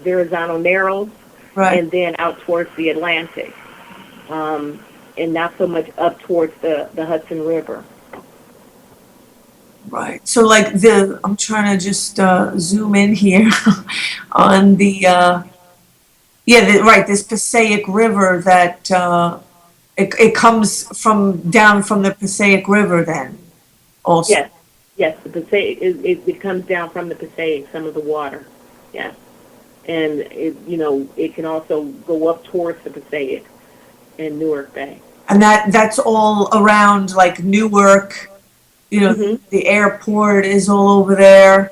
[SPEAKER 4] Verrazano Narrows,
[SPEAKER 2] Right.
[SPEAKER 4] and then out towards the Atlantic, and not so much up towards the Hudson River.
[SPEAKER 2] Right. So I'm trying to just zoom in here on this Passaic River that it comes down from the Passaic River then also.
[SPEAKER 4] Yes, the Passaic, it comes down from the Passaic, some of the water. Yes. And it can also go up towards the Passaic and Newark Bay.
[SPEAKER 2] And that's all around Newark, the airport is all over there.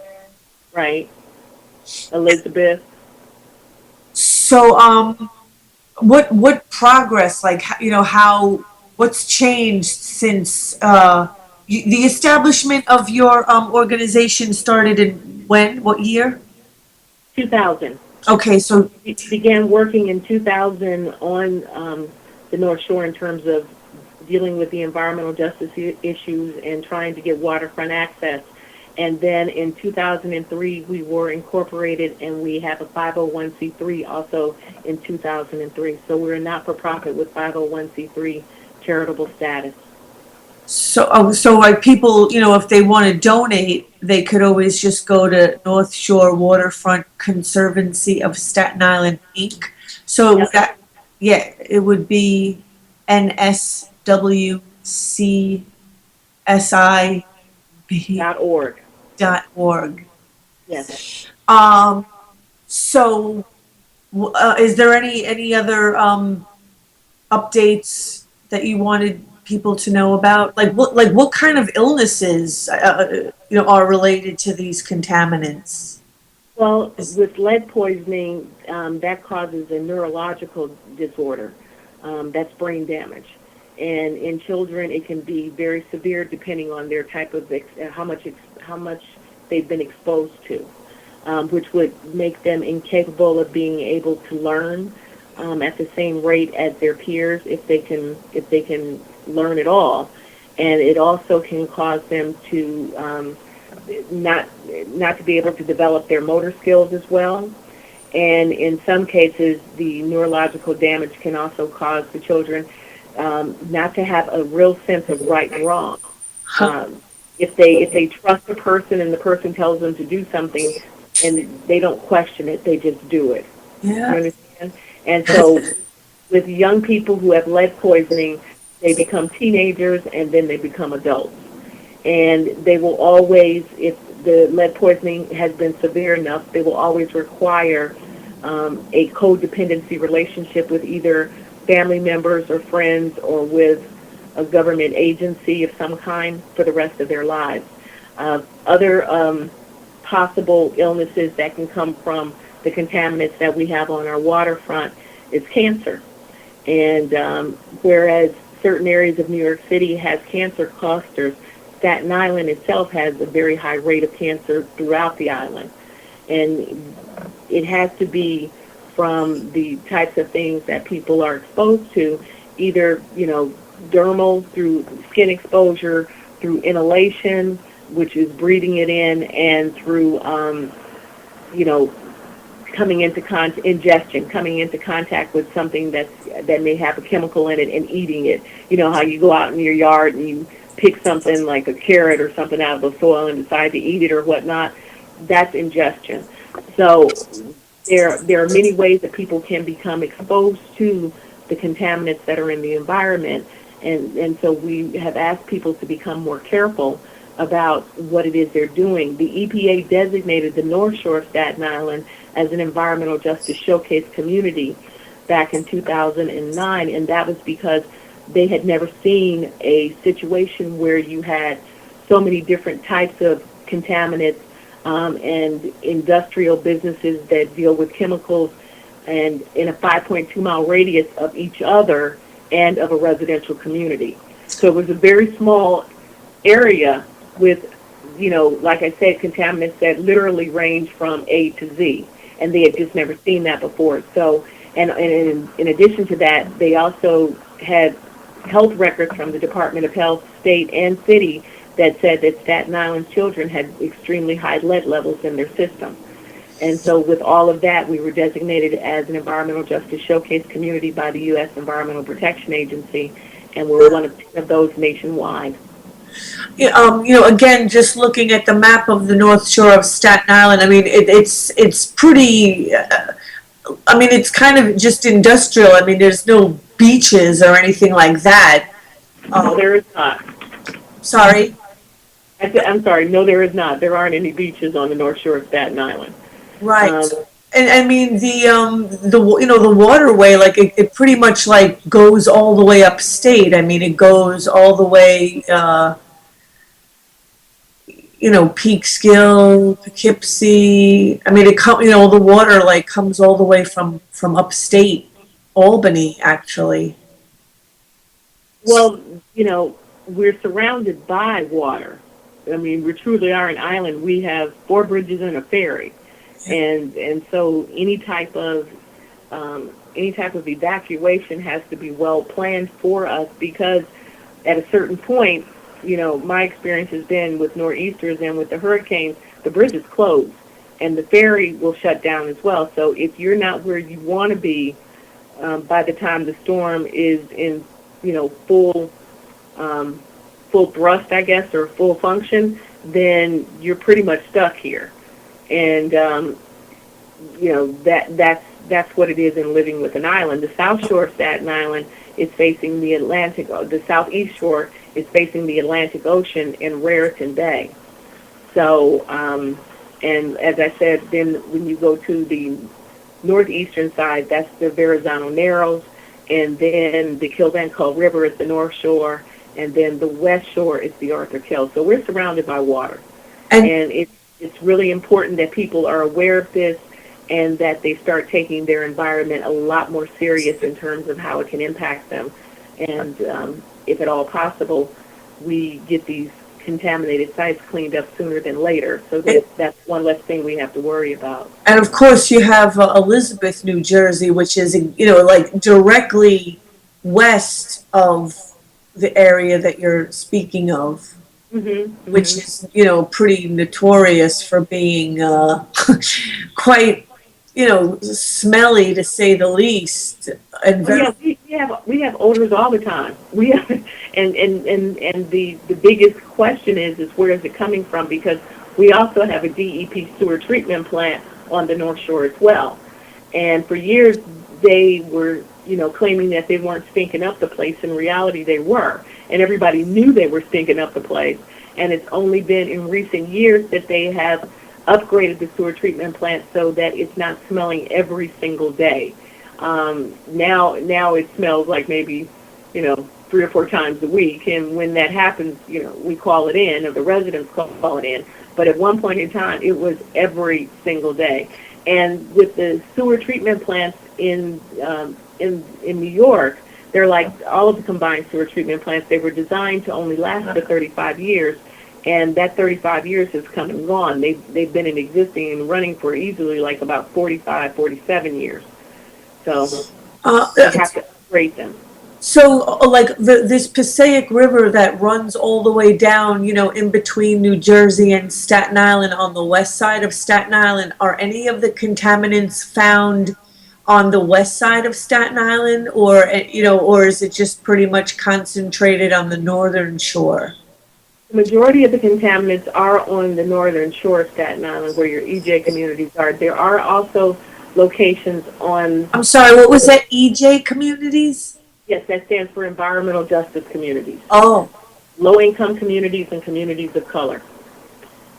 [SPEAKER 4] Right. Elizabeth.
[SPEAKER 2] So what progress, what's changed since the establishment of your organization started in what year?
[SPEAKER 4] 2000.
[SPEAKER 2] Okay, so
[SPEAKER 4] We began working in 2000 on the North Shore in terms of dealing with the environmental justice issues and trying to get waterfront access. And then in 2003, we were incorporated, and we have a 501c3 also in 2003. So we're a not-for-profit with 501c3 charitable status.
[SPEAKER 2] So people, if they want to donate, they could always just go to North Shore Waterfront Conservancy of Staten Island, Inc. So
[SPEAKER 4] Yep.
[SPEAKER 2] it would be NSWCSI.org.
[SPEAKER 4] Yes.
[SPEAKER 2] So, is there any other updates that you wanted people to know about? Like what kind of illnesses, are related to these contaminants?
[SPEAKER 4] Well,
[SPEAKER 2] Is,
[SPEAKER 4] with lead poisoning, that causes a neurological disorder. That's brain damage. And in children, it can be very severe depending on their type of, how much they've been exposed to, which would make them incapable of being able to learn at the same rate as their peers if they can learn at all. And it also can cause them to not to be able to develop their motor skills as well. And in some cases, the neurological damage can also cause the children not to have a real sense of right and wrong. If they trust a person and the person tells them to do something, and they don't question it, they just do it. You
[SPEAKER 2] yeah.
[SPEAKER 4] understand? And so, with young people who have lead poisoning, they become teenagers and then they become adults. And they will always, if the lead poisoning has been severe enough, they will always require a codependency relationship with either family members or friends or with a government agency of some kind for the rest of their lives. Other possible illnesses that can come from the contaminants that we have on our waterfront is cancer. And whereas certain areas of New York City has cancer clusters, Staten Island itself has a very high rate of cancer throughout the island. And it has to be from the types of things that people are exposed to, either, dermal through skin exposure, through inhalation, which is breathing it in, and through, coming into ingestion, coming into contact with something that may have a chemical in it and eating it. You know how you go out in your yard and you pick something like a carrot or something out of the soil and decide to eat it or whatnot. That's ingestion. So there are many ways that people can become exposed to the contaminants that are in the environment, and so we have asked people to become more careful about what it is they're doing. The EPA designated the North Shore of Staten Island as an environmental justice showcase community back in 2009, and that was because they had never seen a situation where you had so many different types of contaminants and industrial businesses that deal with chemicals and in a 5.2-mile radius of each other and of a residential community. So it was a very small area with, like I said, contaminants that literally range from A to Z, and they had just never seen that before. So, and in addition to that, they also had health records from the Department of Health, state and city, that said that Staten Island children had extremely high lead levels in their system. And so with all of that, we were designated as an environmental justice showcase community by the U.S. Environmental Protection Agency, and we're one of 10 of those nationwide.
[SPEAKER 2] Again, just looking at the map of the North Shore of Staten Island, I mean, it's pretty, it's kind of just industrial. I mean, there's no beaches or anything like that.
[SPEAKER 4] No, there is not.
[SPEAKER 2] Sorry?
[SPEAKER 4] I'm sorry, no, there is not. There aren't any beaches on the North Shore of Staten Island.
[SPEAKER 2] Right. And I mean, the waterway, like it pretty much like goes all the way upstate. I mean, it goes all the way, Peekskill, Poughkeepsie. I mean, the water like comes all the way from upstate Albany, actually.
[SPEAKER 4] Well, we're surrounded by water. I mean, we truly are an island. We have 4 bridges and a ferry, and so any type of evacuation has to be well planned for us, because at a certain point, my experience has been with nor'easters and with the hurricanes, the bridge is closed and the ferry will shut down as well. So if you're not where you want to be by the time the storm is in full thrust, I guess, or full function, then you're pretty much stuck here. And that's what it is in living with an island. The South Shore of Staten Island is facing the Atlantic. The Southeast Shore is facing the Atlantic Ocean in Raritan Bay. So, and as I said, then when you go to the northeastern side, that's the Verrazano Narrows, and then the Kilvanco River is the North Shore, and then the West Shore is the Arthur Kill. So we're surrounded by water. And it's really important that people are aware of this and that they start taking their environment a lot more serious in terms of how it can impact them. And if at all possible, we get these contaminated sites cleaned up sooner than later. So that's one less thing we have to worry about.
[SPEAKER 2] And of course, you have Elizabeth, New Jersey, which is, like directly west of the area that you're speaking of, which is, pretty notorious for being quite, smelly to say the least. And
[SPEAKER 4] we have odors all the time. We have, and the biggest question is where is it coming from? Because we also have a DEP sewer treatment plant on the North Shore as well. And for years they were, claiming that they weren't stinking up the place. In reality, they were, and everybody knew they were stinking up the place. And it's only been in recent years that they have upgraded the sewer treatment plant so that it's not smelling every single day. Now it smells like maybe, 3 or 4 times a week. And when that happens, we call it in, or the residents call it in. But at one point in time, it was every single day. And with the sewer treatment plants in New York, they're like all of the combined sewer treatment plants. They were designed to only last for 35 years. And that 35 years has come and gone. They've been in existing and running for easily like about 45, 47 years. So we have to upgrade them.
[SPEAKER 2] So, like this Passaic River that runs all the way down, in between New Jersey and Staten Island on the west side of Staten Island, are any of the contaminants found on the west side of Staten Island, or is it just pretty much concentrated on the northern shore?
[SPEAKER 4] The majority of the contaminants are on the northern shore of Staten Island, where your EJ communities are. There are also locations on...
[SPEAKER 2] I'm sorry, what was that, EJ communities?
[SPEAKER 4] Yes, that stands for Environmental Justice Communities.
[SPEAKER 2] Oh.
[SPEAKER 4] Low-income communities and communities of color.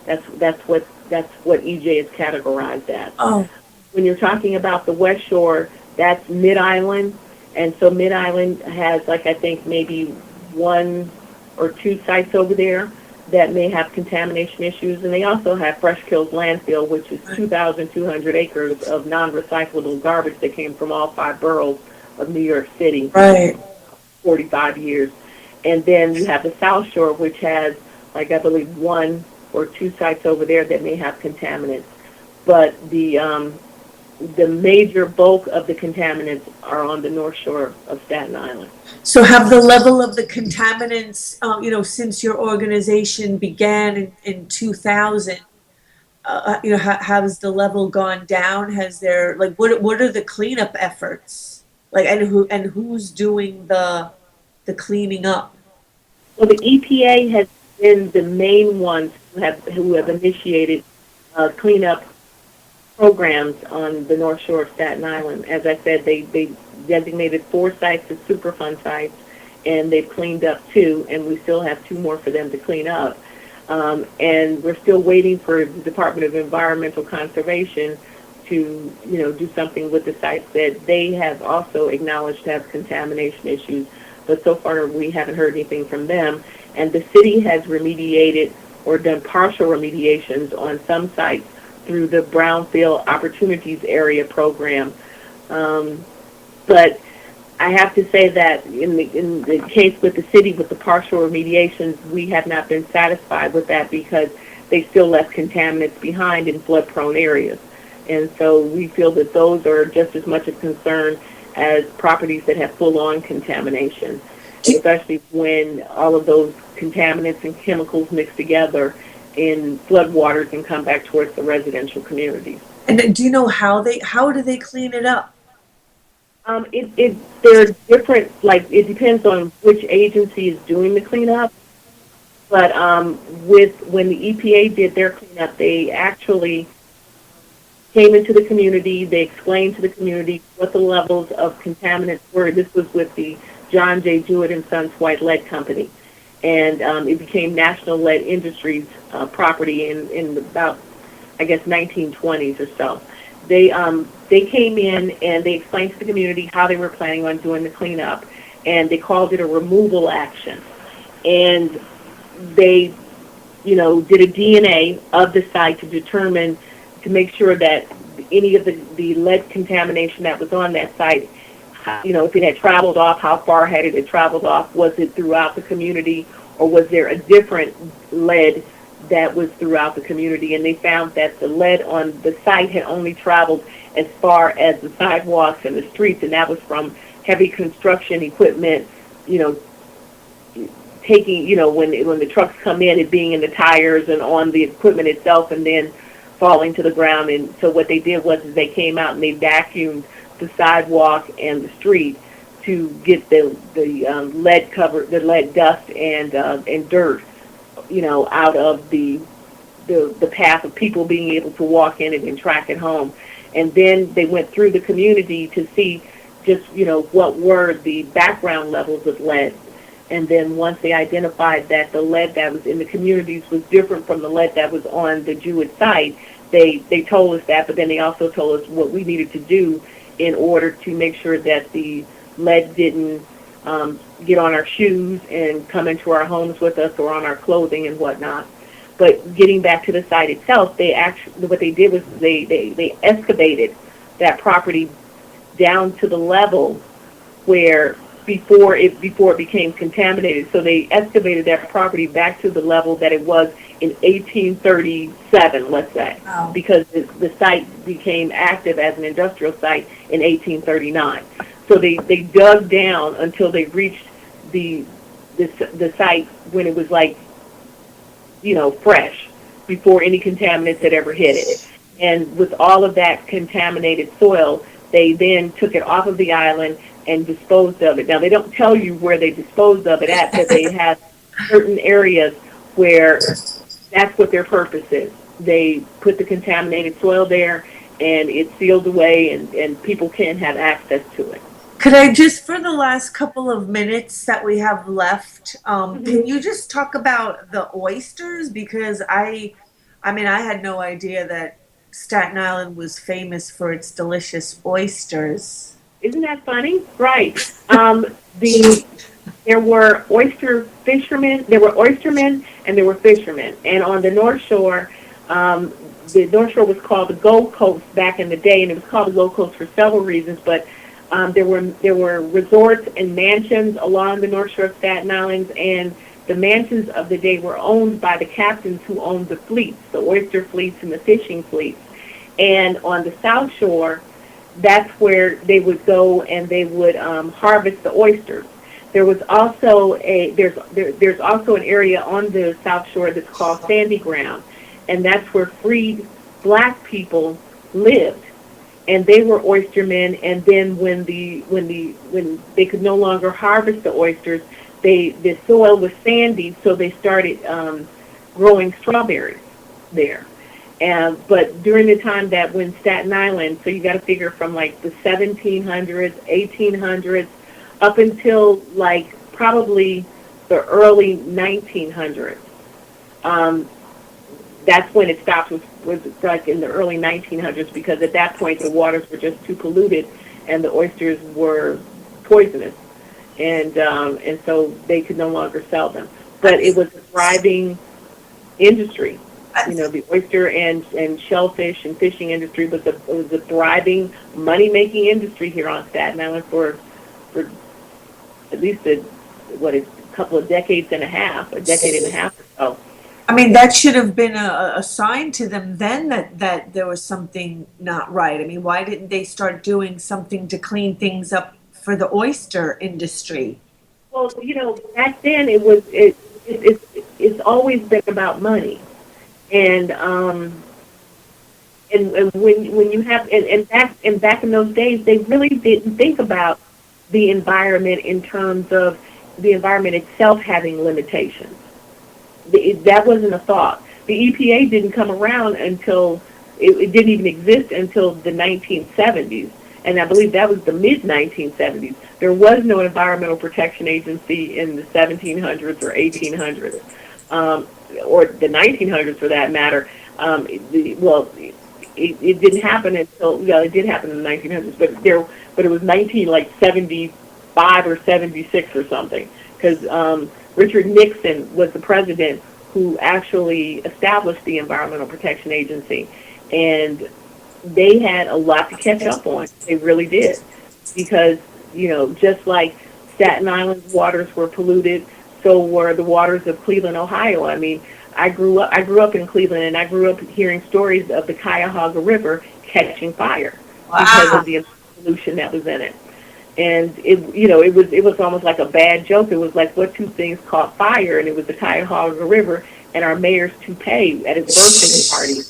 [SPEAKER 4] That's what EJ is categorized as.
[SPEAKER 2] Oh.
[SPEAKER 4] When you're talking about the West Shore, that's Mid-Island, and so Mid-Island has, I think maybe 1 or 2 sites over there that may have contamination issues, and they also have Fresh Kills Landfill, which is 2,200 acres of non-recyclable garbage that came from all 5 boroughs of New York City.
[SPEAKER 2] Right.
[SPEAKER 4] 45 years. And then you have the South Shore, which has, I believe, 1 or 2 sites over there that may have contaminants. But the major bulk of the contaminants are on the North Shore of Staten Island.
[SPEAKER 2] So have the level of the contaminants, since your organization began in 2000, has the level gone down? Has there, what are the cleanup efforts? And who's doing the cleaning up?
[SPEAKER 4] Well, the EPA has been the main ones who have initiated cleanup programs on the North Shore of Staten Island. As I said, they designated 4 sites as Superfund sites, and they've cleaned up 2, and we still have 2 more for them to clean up. And we're still waiting for the Department of Environmental Conservation to, do something with the sites that they have also acknowledged to have contamination issues. But so far, we haven't heard anything from them. And the city has remediated or done partial remediations on some sites through the Brownfield Opportunities Area program. But I have to say that in the case with the city with the partial remediations, we have not been satisfied with that because they still left contaminants behind in flood-prone areas. And so we feel that those are just as much a concern as properties that have full-on contamination, especially when all of those contaminants and chemicals mix together in floodwaters and come back towards the residential communities.
[SPEAKER 2] And do you know how do they clean it up?
[SPEAKER 4] There are different, it depends on which agency is doing the cleanup. But when the EPA did their cleanup, they actually came into the community. They explained to the community what the levels of contaminants were. This was with the John J. Jewett and Sons White Lead Company. And it became National Lead Industries property in about, 1920s or so. They came in and they explained to the community how they were planning on doing the cleanup, and they called it a removal action. And they, did a DNA of the site to make sure that any of the lead contamination that was on that site, if it had traveled off, how far had it traveled off? Was it throughout the community, or was there a different lead that was throughout the community? And they found that the lead on the site had only traveled as far as the sidewalks and the streets, and that was from heavy construction equipment, taking, when the trucks come in, it being in the tires and on the equipment itself, and then falling to the ground. And so what they did was they came out and they vacuumed the sidewalk and the street to get the lead dust and dirt, out of the path of people being able to walk in and track it home. And then they went through the community to see just, what were the background levels of lead. And then once they identified that the lead that was in the communities was different from the lead that was on the Jewish site, they told us that, but then they also told us what we needed to do in order to make sure that the lead didn't get on our shoes and come into our homes with us, or on our clothing and whatnot. But getting back to the site itself, what they did was they excavated that property down to the level where before it became contaminated. So they excavated that property back to the level that it was in 1837, let's say,
[SPEAKER 2] Wow.
[SPEAKER 4] because the site became active as an industrial site in 1839. So they dug down until they reached the site when it was fresh, before any contaminants had ever hit it. And with all of that contaminated soil, they then took it off of the island and disposed of it. Now, they don't tell you where they disposed of it at, but they have certain areas where that's what their purpose is. They put the contaminated soil there, and it's sealed away, and people can't have access to it.
[SPEAKER 2] Could I just, for the last couple of minutes that we have left, can you just talk about the oysters? Because I had no idea that Staten Island was famous for its delicious oysters.
[SPEAKER 4] Isn't that funny? Right. There were oystermen, and there were fishermen. And on the North Shore, the North Shore was called the Gold Coast back in the day, and it was called the Gold Coast for several reasons. But there were resorts and mansions along the North Shore of Staten Island, and the mansions of the day were owned by the captains who owned the fleets, the oyster fleets and the fishing fleets. And on the South Shore, that's where they would go and they would harvest the oysters. There was also there's also an area on the South Shore that's called Sandy Ground, and that's where freed black people lived, and they were oystermen. And then when they could no longer harvest the oysters, the soil was sandy, so they started growing strawberries there. But during the time that when Staten Island, so you got to figure from like the 1700s, 1800s, up until like probably the early 1900s. That's when it stopped, was like in the early 1900s, because at that point the waters were just too polluted and the oysters were poisonous, and so they could no longer sell them. But it was a thriving industry. The oyster and shellfish and fishing industry was a thriving, money-making industry here on Staten Island for at least a couple of decades and a half, a decade and a half or so.
[SPEAKER 2] I mean, that should have been a sign to them then that there was something not right. I mean, why didn't they start doing something to clean things up for the oyster industry?
[SPEAKER 4] Well, back then it's always been about money. And when you have and back in those days, they really didn't think about the environment in terms of the environment itself having limitations. That wasn't a thought. The EPA didn't come around until it didn't even exist until the 1970s, and I believe that was the mid 1970s. There was no Environmental Protection Agency in the 1700s or 1800s. Or the 1900s for that matter. it didn't happen until, well, it did happen in the 1900s, but it was 1975 or 76 or something, because Richard Nixon was the president who actually established the Environmental Protection Agency, and they had a lot to catch up on. They really did, because just like Staten Island's waters were polluted, so were the waters of Cleveland, Ohio. I mean, I grew up in Cleveland, and I grew up hearing stories of the Cuyahoga River catching fire because of the pollution that was in it. And it was almost like a bad joke. It was like, what two things caught fire? And it was the Cuyahoga River and our mayor's toupee at his birthday party.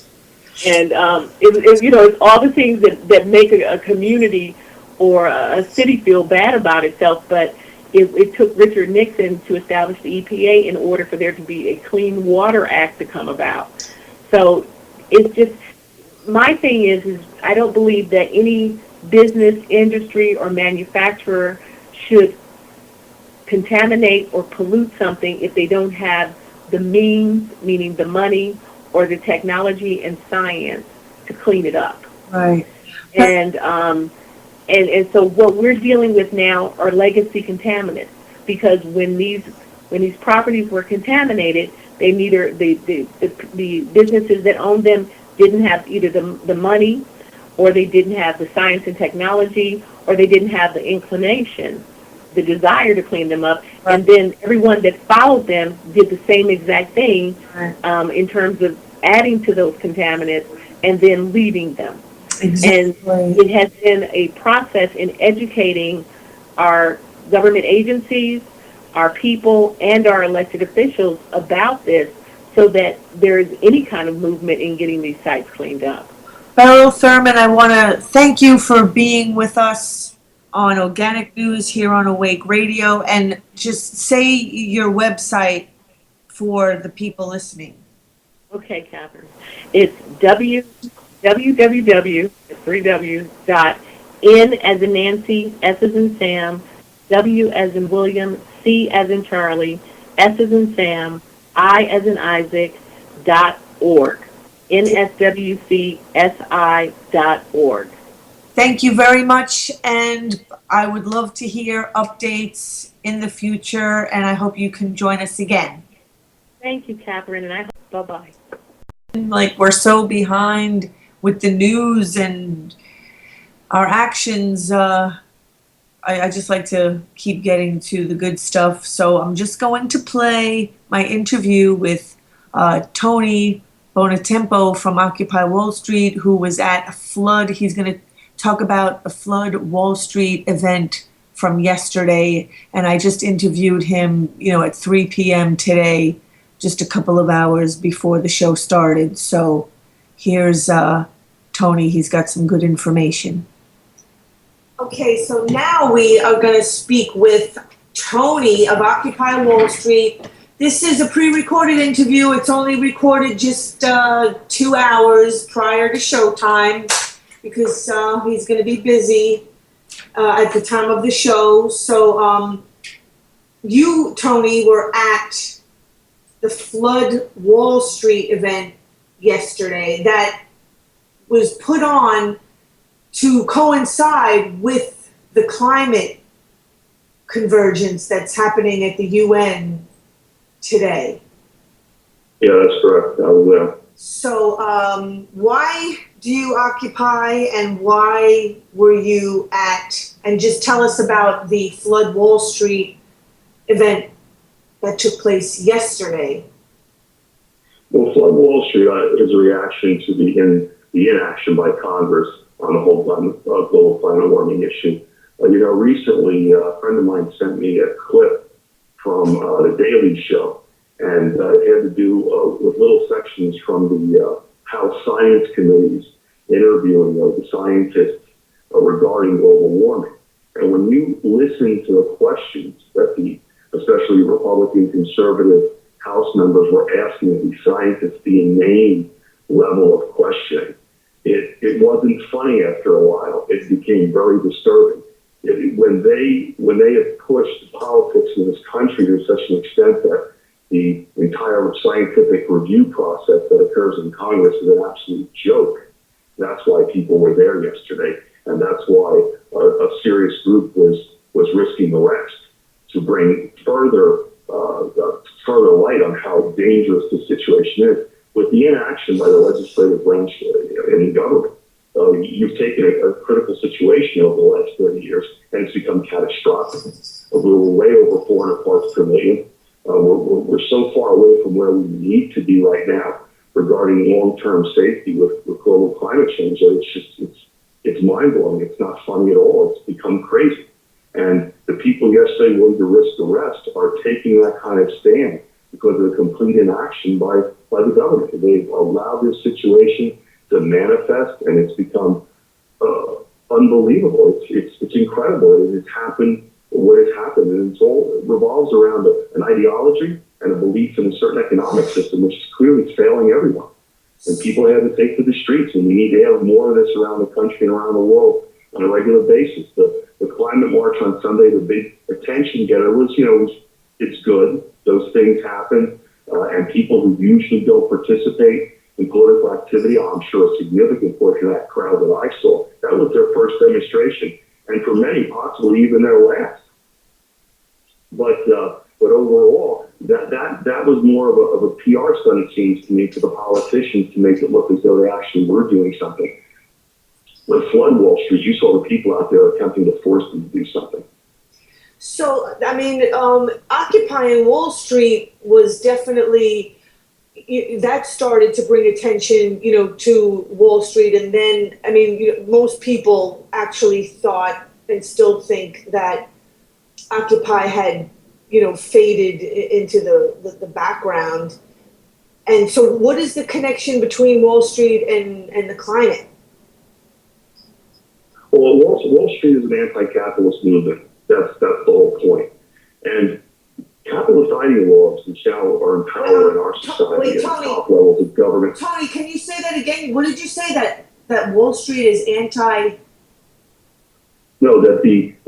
[SPEAKER 4] And it's all the things that make a community or a city feel bad about itself. But it took Richard Nixon to establish the EPA in order for there to be a Clean Water Act to come about. So it's just, my thing is I don't believe that any business, industry, or manufacturer should contaminate or pollute something if they don't have the means, meaning the money, or the technology and science to clean it up.
[SPEAKER 2] Right.
[SPEAKER 4] And so what we're dealing with now are legacy contaminants, because when these properties were contaminated, they neither the businesses that owned them didn't have either the money, or they didn't have the science and technology, or they didn't have the inclination, the desire to clean them up. Right. And then everyone that followed them did the same exact thing, right, in terms of adding to those contaminants and then leaving them. Exactly. And it has been a process in educating our government agencies, our people, and our elected officials about this, so that there is any kind of movement in getting these sites cleaned up.
[SPEAKER 2] BERYL Thurman, I want to thank you for being with us on Organic News here on Awake Radio, and just say your website for the people listening.
[SPEAKER 4] Okay, Catherine. It's www.n as in Nancy, S as in Sam, W as in William, C as in Charlie, S as in Sam, I as in Isaac, .org. nswcsi.org.
[SPEAKER 2] Thank you very much, and I would love to hear updates in the future, and I hope you can join us again.
[SPEAKER 4] Thank you, Catherine, and I hope, bye-bye.
[SPEAKER 2] Like, we're so behind with the news and our actions. I just like to keep getting to the good stuff, so I'm just going to play my interview with Tony Buonotempo from Occupy Wall Street, who was at a flood. He's going to talk about a Flood Wall Street event from yesterday, and I just interviewed him, at 3 p.m. today, just a couple of hours before the show started. So here's Tony. He's got some good information. Okay, so now we are going to speak with Tony of Occupy Wall Street. This is a pre-recorded interview. It's only recorded just 2 hours prior to showtime, because he's going to be busy at the time of the show. So you, Tony, were at the Flood Wall Street event yesterday that was put on to coincide with the climate convergence that's happening at the UN today.
[SPEAKER 5] Yeah, that's correct. I was there.
[SPEAKER 2] So why do you occupy, and why were you at, and just tell us about the Flood Wall Street event that took place yesterday.
[SPEAKER 5] Well, Flood Wall Street is a reaction to the inaction by Congress on the whole global climate warming issue. Recently, a friend of mine sent me a clip from the Daily Show, and it had to do with little sections from the House Science Committees interviewing the scientists regarding global warming. And when you listen to the questions that especially Republican conservative House members were asking of these scientists, the inane level of questioning, it wasn't funny after a while. It became very disturbing. When they have pushed politics in this country to such an extent that the entire scientific review process that occurs in Congress is an absolute joke, That's why people were there yesterday, and that's why a serious group was risking arrest to bring further light on how dangerous the situation is. With the inaction by the legislative branch in government, you've taken a critical situation over the last 30 years, and it's become catastrophic. We're way over 400 parts per million. We're so far away from where we need to be right now regarding long-term safety with global climate change that it's mind-blowing. It's not funny at all. It's become crazy. And the people yesterday willing to risk arrest are taking that kind of stand because of the complete inaction by the government. They've allowed this situation to manifest, and it's become unbelievable. It's incredible. It's happened what has happened, and it revolves around an ideology and a belief in a certain economic system, which is clearly failing everyone. And people have to take to the streets, and we need to have more of this around the country and around the world on a regular basis. The climate march on Sunday, the big attention getter was, it's good. Those things happen, and people who usually don't participate in political activity, I'm sure a significant portion of that crowd that I saw, that was their first demonstration, and for many, possibly even their last. But overall, that was more of a PR stunt, it seems to me, to the politicians to make it look as though they actually were doing something. With Flood Wall Street, you saw the people out there attempting to force them to do something.
[SPEAKER 2] So, I mean, occupying Wall Street was definitely, that started to bring attention, to Wall Street. And then, I mean, most people actually thought and still think that Occupy had, faded into the background. And so what is the connection between Wall Street and the climate?
[SPEAKER 5] Well, Wall Street is an anti-capitalist movement. That's the whole point. And capitalist ideologues now are in power in our society at the top levels of government.
[SPEAKER 2] Tony, can you say that again? What did you say that Wall Street is anti?
[SPEAKER 5] No, that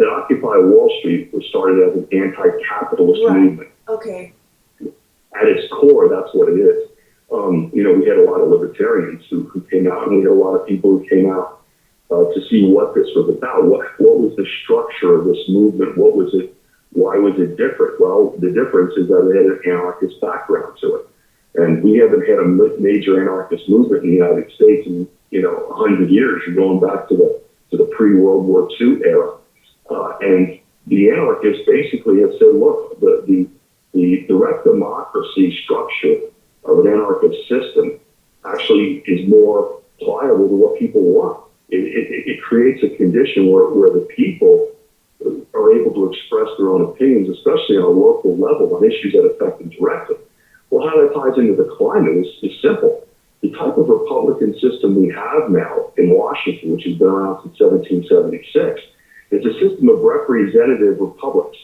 [SPEAKER 5] Occupy Wall Street was started as an anti-capitalist movement.
[SPEAKER 2] Okay.
[SPEAKER 5] At its core, that's what it is. We had a lot of libertarians who came out, and we had a lot of people who came out to see what this was about. What was the structure of this movement? What was it? Why was it different? Well, the difference is that it had an anarchist background to it. And we haven't had a major anarchist movement in the United States in, 100 years. You're going back to the pre-World War II era. And the anarchists basically have said, look, the direct democracy structure of an anarchist system actually is more pliable to what people want. It creates a condition where the people are able to express their own opinions, especially on a local level, on issues that affect them directly. Well, how that ties into the climate is simple. The type of Republican system we have now in Washington, which has been around since 1776, is a system of representative republics.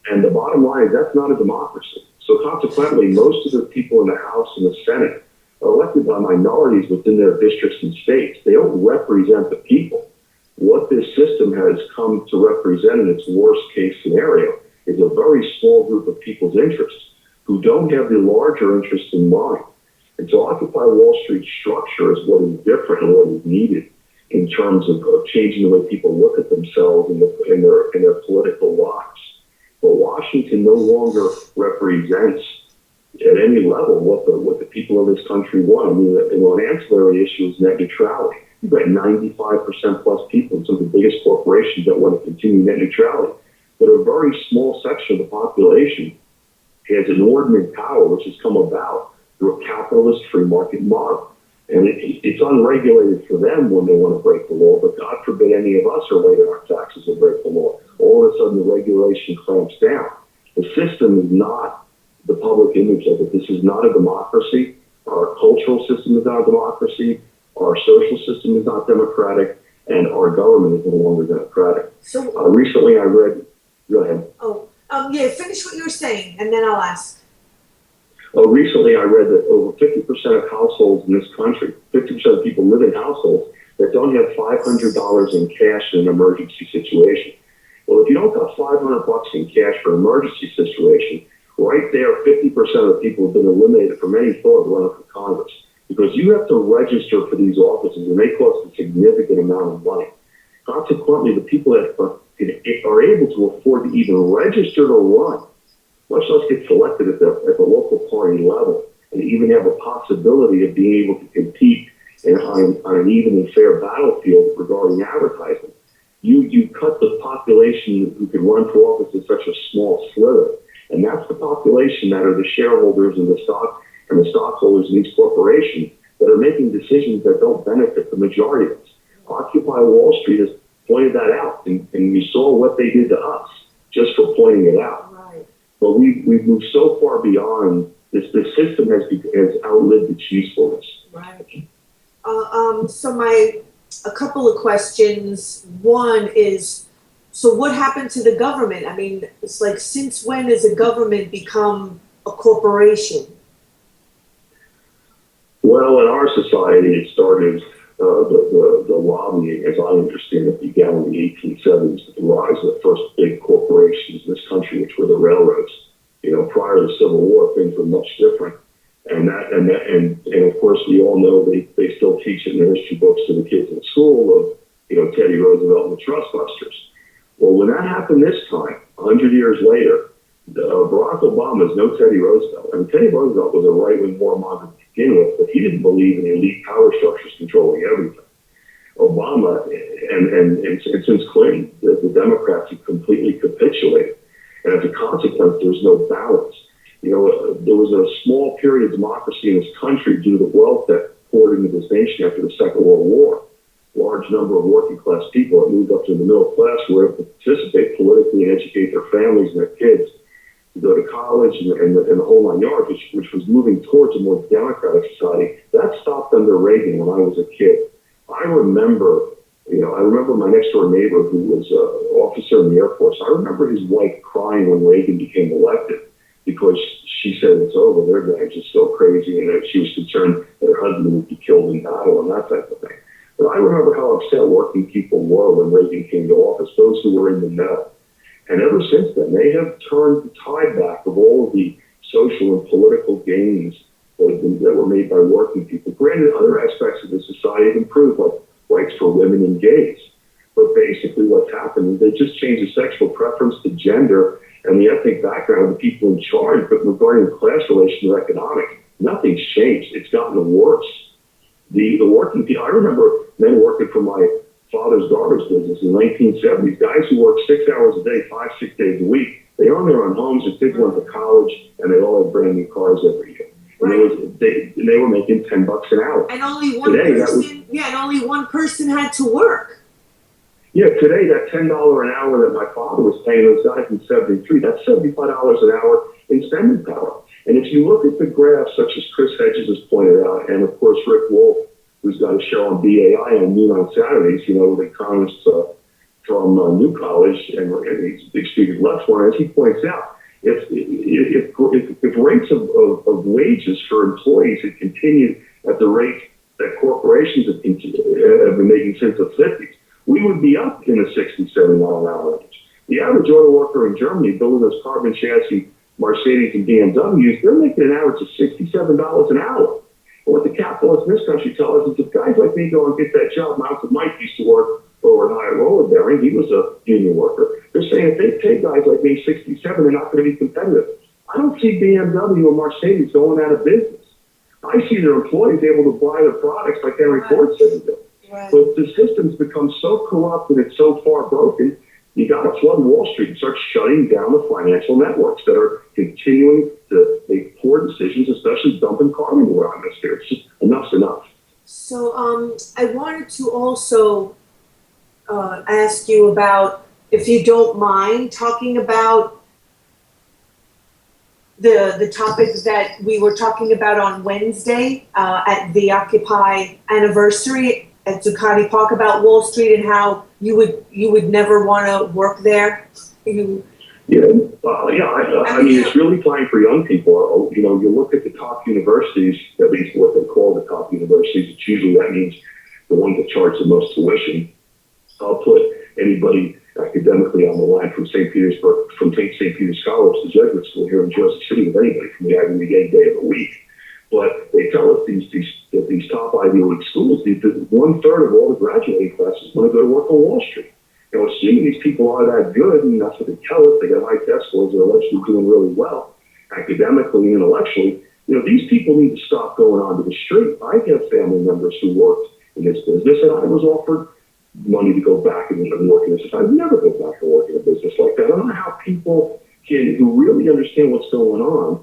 [SPEAKER 5] And the bottom line is that's not a democracy. So consequently, most of the people in the House and the Senate are elected by minorities within their districts and states. They don't represent the people. What this system has come to represent in its worst case scenario is a very small group of people's interests who don't have the larger interests in mind. And so Occupy Wall Street structure is what is different and what is needed in terms of changing the way people look at themselves in their political lives. But Washington no longer represents at any level what the people of this country want. I mean, an ancillary issue is net neutrality. You've got 95% plus people in some of the biggest corporations that want to continue net neutrality. But a very small section of the population has inordinate power, which has come about through a capitalist free market model. And it's unregulated for them when they want to break the law, but God forbid any of us are late on our taxes and break the law. All of a sudden the regulation clamps down. The system is not the public image of it. This is not a democracy. Our cultural system is not a democracy. Our social system is not democratic, and our government is no longer democratic.
[SPEAKER 2] So
[SPEAKER 5] recently I read, go ahead.
[SPEAKER 2] Finish what you were saying, and then I'll ask.
[SPEAKER 5] Recently I read that over 50% of households in this country, 50% of people live in households that don't have $500 in cash in an emergency situation. Well, if you don't got $500 in cash for an emergency situation, right there, 50% of the people have been eliminated from any thought of running for Congress. because you have to register for these offices, and they cost a significant amount of money. Consequently, the people that are able to afford to even register to run, much less get selected at the local party level, and even have a possibility of being able to compete on an even and fair battlefield regarding advertising. You cut the population who can run for office in such a small sliver, and that's the population that are the shareholders and the stockholders in these corporations that are making decisions that don't benefit the majority of us. Occupy Wall Street has pointed that out, and you saw what they did to us just for pointing it out.
[SPEAKER 2] Right.
[SPEAKER 5] But we've moved so far beyond this. The system has outlived its usefulness.
[SPEAKER 2] Right. So a couple of questions. One is, so what happened to the government? I mean, it's like, since when has a government become a corporation?
[SPEAKER 5] Well, in our society, it started, the lobbying, as I understand it, began in the 1870s with the rise of the first big corporations in this country, which were the railroads. Prior to the Civil War, things were much different. And of course, we all know they still teach it in the history books to the kids in school of, Teddy Roosevelt and the Trust Busters. Well, when that happened this time, 100 years later, Barack Obama is no Teddy Roosevelt. I mean, Teddy Roosevelt was a right-wing warmonger to begin with, but he didn't believe in elite power structures controlling everything. Obama and since Clinton, the Democrats have completely capitulated. And as a consequence, there's no balance. There was a small period of democracy in this country due to the wealth that poured into this nation after the Second World War. Large number of working class people that moved up to the middle class were able to participate politically and educate their families and their kids to go to college and the whole nine yards, which was moving towards a more democratic society. That stopped under Reagan when I was a kid. I remember my next door neighbor who was an officer in the Air Force. I remember his wife crying when Reagan became elected because she said it's over. Their guys just so crazy, and that she was concerned that her husband would be killed in battle and that type of thing. But I remember how upset working people were when Reagan came to office, those who were in the know. And ever since then, they have turned the tide back of all of the social and political gains that were made by working people. Granted, other aspects of the society have improved, like rights for women and gays. But basically what's happened is they just changed the sexual preference to gender and the ethnic background of the people in charge. But regarding the class relations or economic, nothing's changed. It's gotten worse. The working people, I remember men working for my father's garbage business in the 1970s, guys who worked 6 hours a day, 5-6 days a week. They owned their own homes, their kids went to college, and they all had brand new cars every year.
[SPEAKER 2] Right.
[SPEAKER 5] And they were making $10 an hour.
[SPEAKER 2] And only one
[SPEAKER 5] Today,
[SPEAKER 2] person, and only one person had to work.
[SPEAKER 5] Yeah, today that $10 an hour that my father was paying those guys in '73, that's $75 an hour in spending power. And if you look at the graphs, such as Chris Hedges has pointed out, and of course Rick Wolf, who's got a show on BAI on noon on Saturdays, the economists from New College, and he's a big speaker left one, as he points out, if rates of wages for employees had continued at the rate that corporations have been making since the 50s, we would be up in the $60, $70 an hour range. The average auto worker in Germany building those carbon chassis Mercedes and BMWs, they're making an average of $67 an hour. And what the capitalists in this country tell us is if guys like me go and get that job, my uncle Mike used to work over at High Roller Bearing, he was a union worker. They're saying if they pay guys like me $67, they're not going to be competitive. I don't see BMW or Mercedes going out of business. I see their employees able to buy their products like Henry Ford said they do.
[SPEAKER 2] Right.
[SPEAKER 5] But the system's become so corrupt and it's so far broken, you got to flood Wall Street and start shutting down the financial networks that are continuing to make poor decisions, especially dumping carbon into our atmosphere. It's just enough's enough.
[SPEAKER 2] So I wanted to also ask you about, if you don't mind, talking about the topics that we were talking about on Wednesday at the Occupy anniversary at Zuccotti Park about Wall Street and how you would never want to work there.
[SPEAKER 5] I mean, it's really time for young people. You look at the top universities, at least what they call the top universities. It's usually that means the ones that charge the most tuition. I'll put anybody academically on the line from St. Petersburg, from St. Peter's College to Jesuit School here in Jersey City with anybody from the Ivy League any day of the week. But they tell us that these top Ivy League schools, 1/3 of all the graduating classes want to go to work on Wall Street. You know, assuming these people are that good, and that's what they tell us, they got high test scores, they're allegedly doing really well, academically and intellectually, you know, these people need to stop going onto the street. I have family members who worked in this business, and I was offered money to go back and work in this. I'd never go back and work in a business like that. I don't know how people who really understand what's going on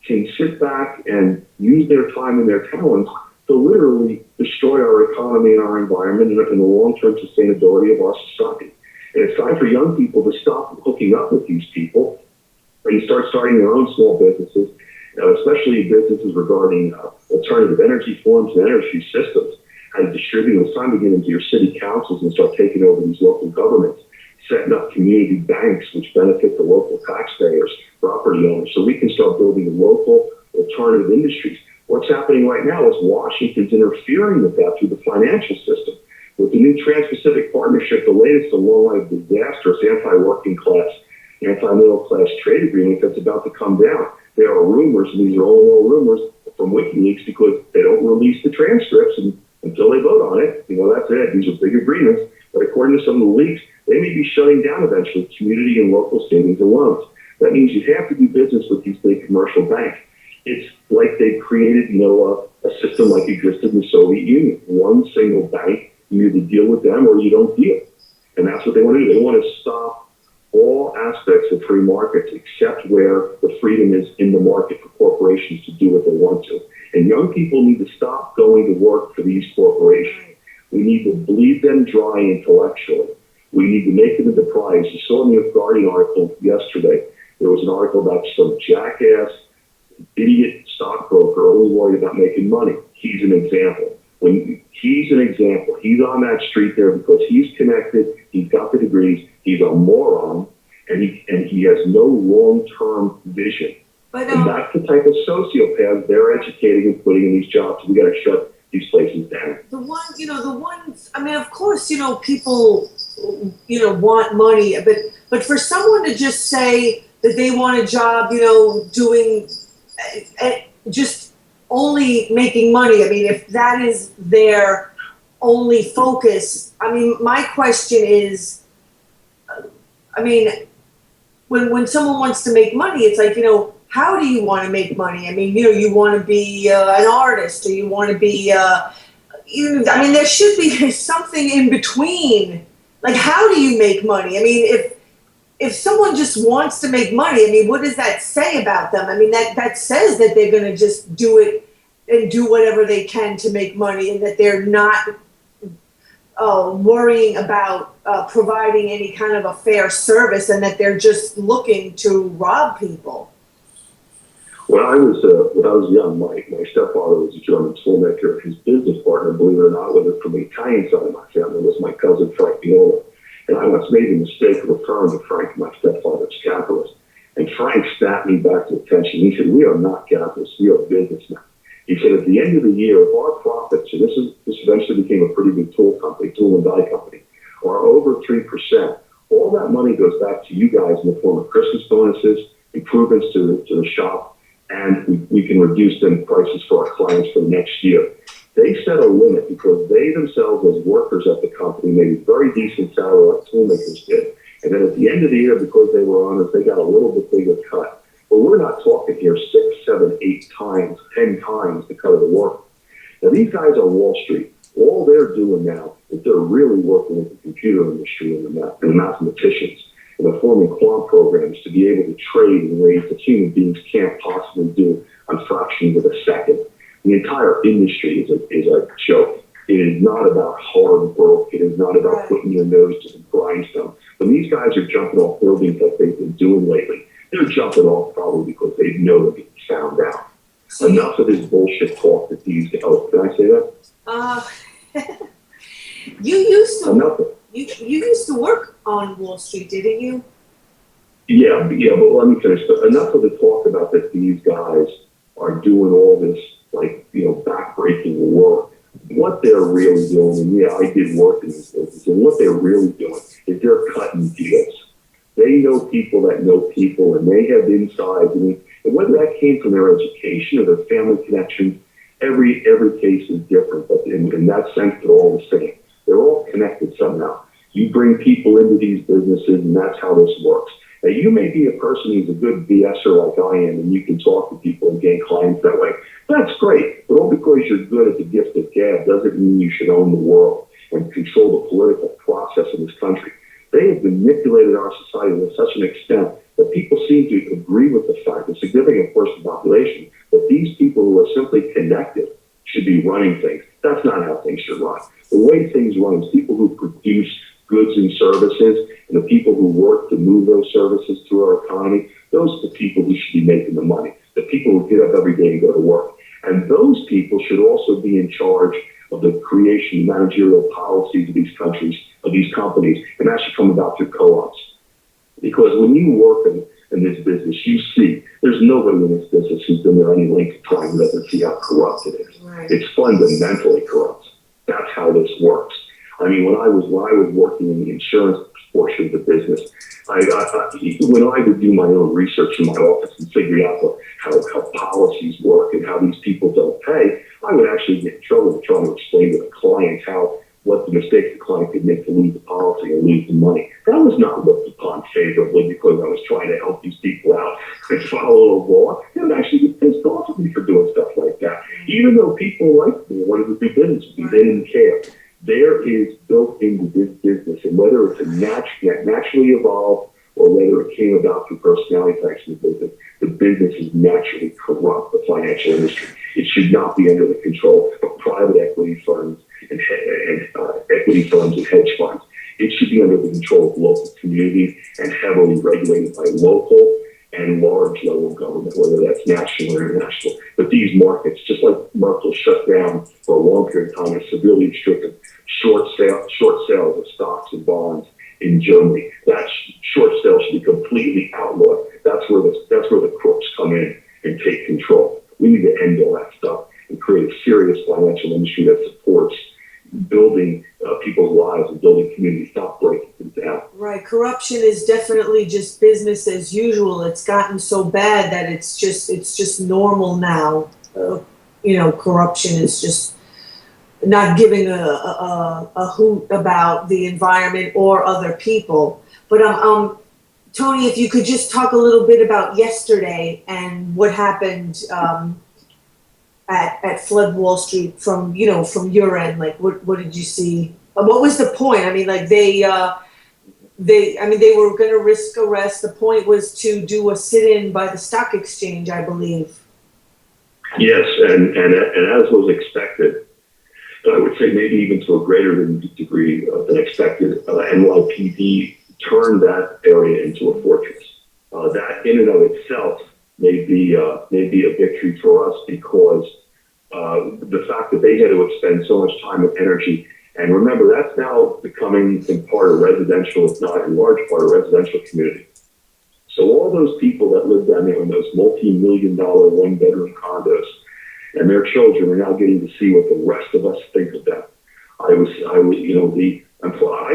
[SPEAKER 5] can sit back and use their time and their talents to literally destroy our economy and our environment and the long-term sustainability of our society. And it's time for young people to stop hooking up with these people and start starting their own small businesses, especially businesses regarding alternative energy forms and energy systems, how to distribute. It's time to get into your city councils and start taking over these local governments, setting up community banks which benefit the local taxpayers, property owners, so we can start building local alternative industries. What's happening right now is Washington's interfering with that through the financial system. With the new Trans-Pacific Partnership, the latest and long-lived disastrous anti-working class, anti-middle class trade agreement that's about to come down. There are rumors, and these are all rumors from WikiLeaks, because they don't release the transcripts until they vote on it. You know, that's it. These are big agreements. But according to some of the leaks, they may be shutting down eventually community and local savings and loans. That means you have to do business with these big commercial banks. It's like they created, you know, a system like existed in the Soviet Union. One single bank, you either deal with them or you don't deal. And that's what they want to do. They want to stop all aspects of free markets except where the freedom is in the market for corporations to do what they want to. And young people need to stop going to work for these corporations. We need to bleed them dry intellectually. We need to make them into prize. You saw in the Guardian article yesterday, there was an article about some jackass, idiot stockbroker only worried about making money. He's an example. He's on that street there because he's connected, he's got the degrees, he's a moron, and he has no long-term vision.
[SPEAKER 2] But,
[SPEAKER 5] and that's the type of sociopaths they're educating and putting in these jobs. We got to shut these places down.
[SPEAKER 2] the ones, I mean, of course, you know, people, you know, want money, but for someone to just say that they want a job, you know, doing just only making money, I mean, if that is their only focus, I mean, my question is, I mean, when someone wants to make money, it's like, you know, how do you want to make money? I mean, you know, you want to be an artist, or you want to be, I mean, there should be something in between. Like, how do you make money? I mean, if someone just wants to make money, I mean, what does that say about them? I mean, that says that they're going to just do it and do whatever they can to make money, and that they're not worrying about providing any kind of a fair service, and that they're just looking to rob people.
[SPEAKER 5] When I was young, my stepfather was a German toolmaker. His business partner, believe it or not, whether from the Italian side of my family, was my cousin Frank Viola. And I once made the mistake of referring to Frank, my stepfather, as capitalist. And Frank snapped me back to attention. He said, "We are not capitalists, we are businessmen." He said, "At the end of the year, if our profits," and this eventually became a pretty big tool and die company, are over 3%, all that money goes back to you guys in the form of Christmas bonuses, improvements to the shop, and we can reduce them prices for our clients for the next year. They set a limit because they themselves, as workers at the company, made a very decent salary like toolmakers did. And then at the end of the year, because they were honest, they got a little bit bigger cut. But we're not talking here 6, 7, 8 times, 10 times the cut of the work. Now, these guys on Wall Street, all they're doing now is they're really working with the computer industry and the mathematicians. And they're forming quant programs to be able to trade in ways that human beings can't possibly do on fractions of a second. The entire industry is a joke. It is not about hard work. It is not about putting your nose to the grindstone. When these guys are jumping off buildings like they've been doing lately, they're jumping off probably because they know they're getting found out. So enough of this bullshit talk that these guys. Oh, can I say that?
[SPEAKER 2] You used to.
[SPEAKER 5] Enough of it.
[SPEAKER 2] You used to work on Wall Street, didn't you?
[SPEAKER 5] Yeah, but let me finish. But enough of the talk about that these guys are doing all this, like, you know, backbreaking work. What they're really doing, and yeah, I did work in this business, and what they're really doing is they're cutting deals. They know people that know people, and they have insides. And And whether that came from their education or their family connections, every case is different, but in that sense, they're all the same. They're all connected somehow. You bring people into these businesses, and that's how this works. Now, you may be a person who's a good BSer like I am, and you can talk to people and gain clients that way. That's great, but all because you're good at the gift of gab doesn't mean you should own the world and control the political process in this country. They have manipulated our society to such an extent that people seem to agree with the fact, a significant portion of the population, that these people who are simply connected should be running things. That's not how things should run. The way things run is people who produce goods and services, and the people who work to move those services through our economy, those are the people who should be making the money, the people who get up every day to go to work. And those people should also be in charge of the creation of managerial policies of these countries, of these companies, and that should come about through co-ops. Because when you work in this business, you see there's nobody in this business who's been there any length of time that doesn't see how corrupt it is.
[SPEAKER 2] Right.
[SPEAKER 5] It's fundamentally corrupt. That's how this works. I mean, when I was working in the insurance portion of the business, when I would do my own research in my office and figure out how policies work and how these people don't pay, I would actually get in trouble with trying to explain to the clients what the mistakes the client could make to lose the policy and lose the money. That was not looked upon favorably because I was trying to help these people out and follow the law. They would actually get pissed off at me for doing stuff like that. Even though people like me wanted to do business with me, they didn't care. There is built into this business, and whether it's a naturally evolved or whether it came about through personality types in the business is naturally corrupt, the financial industry. It should not be under the control of private equity firms and equity firms and hedge funds. It should be under the control of local communities and heavily regulated by local and large level government, whether that's national or international. But these markets, just like Merkel shut down for a long period of time and severely restricted short sales of stocks and bonds in Germany, that short sale should be completely outlawed. That's where the crooks come in and take control. We need to end all that stuff and create a serious financial industry that supports building people's lives and building communities, not breaking them down.
[SPEAKER 2] Right. Corruption is definitely just business as usual. It's gotten so bad that it's just normal now. Corruption is just not giving a hoot about the environment or other people. But Tony, if you could just talk a little bit about yesterday and what happened at Flood Wall Street from your end. Like, what did you see? What was the point? I mean, like they were going to risk arrest. The point was to do a sit-in by the stock exchange, I believe.
[SPEAKER 5] Yes, and as was expected, I would say maybe even to a greater degree than expected, NYPD turned that area into a fortress. That in and of itself may be a victory for us because the fact that they had to expend so much time and energy, and remember that's now becoming in part a residential, if not in large part a residential community. So all those people that live down there in those multi-million-dollar one-bedroom condos and their children are now getting to see what the rest of us think of them. I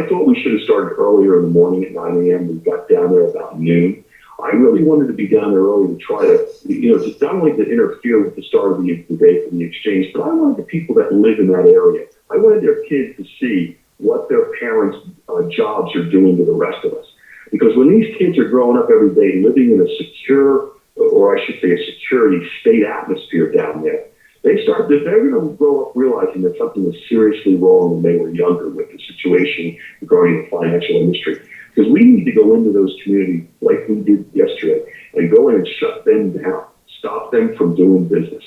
[SPEAKER 5] thought we should have started earlier in the morning at 9 a.m. We got down there about noon. I really wanted to be down there early to try to, just not only to interfere with the start of the day for the exchange, but I wanted the people that live in that area. I wanted their kids to see what their parents' jobs are doing to the rest of us. Because when these kids are growing up every day, living in a secure, or I should say a security state atmosphere down there, they're going to grow up realizing that something was seriously wrong when they were younger with the situation regarding the financial industry. Because we need to go into those communities like we did yesterday and go in and shut them down, stop them from doing business.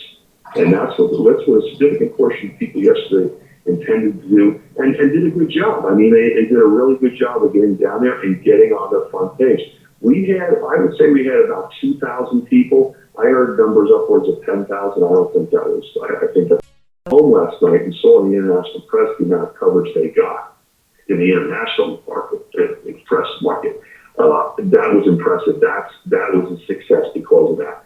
[SPEAKER 5] And that's what a significant portion of people yesterday intended to do and did a good job. I mean, they did a really good job of getting down there and getting on their front page. I would say we had about 2,000 people. I heard numbers upwards of 10,000. I think that's home last night and saw in the international press the amount of coverage they got in the international market, the press market. That was impressive. That was a success because of that.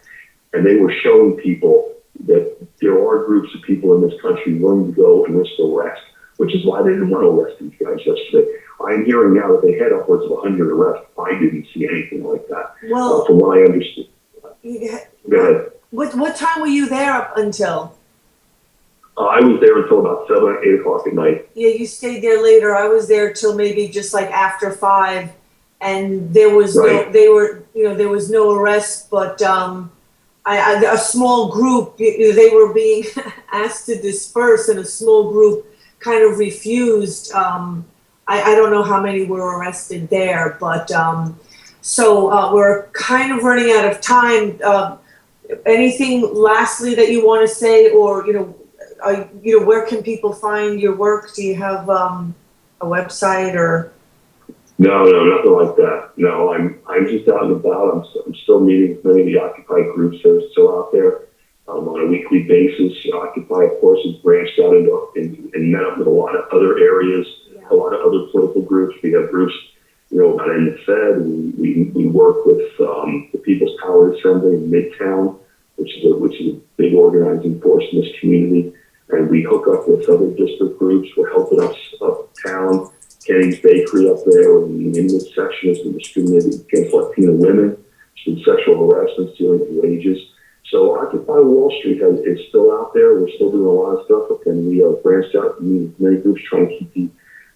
[SPEAKER 5] And they were showing people that there are groups of people in this country willing to go and risk arrest, which is why they didn't want to arrest these guys yesterday. I'm hearing now that they had upwards of 100 arrests. I didn't see anything like that,
[SPEAKER 2] Well,
[SPEAKER 5] from what I understood. Go ahead.
[SPEAKER 2] What time were you there up until?
[SPEAKER 5] I was there until about 7 or 8 o'clock at night.
[SPEAKER 2] Yeah, you stayed there later. I was there till maybe just like after 5, and there was
[SPEAKER 5] Right.
[SPEAKER 2] there was no arrest, but a small group, they were being asked to disperse, and a small group kind of refused. I don't know how many were arrested there, but so we're kind of running out of time. Anything lastly that you want to say, or where can people find your work? Do you have a website or?
[SPEAKER 5] No, nothing like that. No, I'm just out and about. I'm still meeting with many of the Occupy groups that are still out there on a weekly basis. Occupy, of course, has branched out and met up with a lot of other areas, a lot of other political groups. We have groups, about in the Fed. We work with the People's Power Assembly in Midtown, which is a big organizing force in this community. And we hook up with other district groups. We're helping us uptown. Kenny's Bakery up there, in this section has been discriminated against Latino women. There's been sexual harassment, stealing of wages. So Occupy Wall Street is still out there. We're still doing a lot of stuff, and we are branched out in many groups trying to keep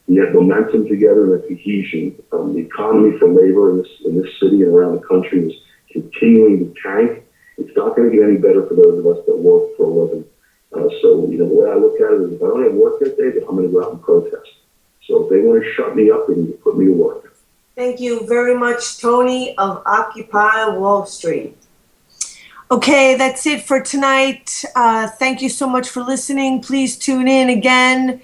[SPEAKER 5] the momentum together and the cohesion. The economy for labor in this city and around the country is continuing to tank. It's not going to get any better for those of us that work for a living. So the way I look at it is, if I don't have work that day, then I'm going to go out and protest. So if they want to shut me up, they need to put me to work.
[SPEAKER 2] Thank you very much, Tony of Occupy Wall Street. Okay, that's it for tonight. Thank you so much for listening. Please tune in again.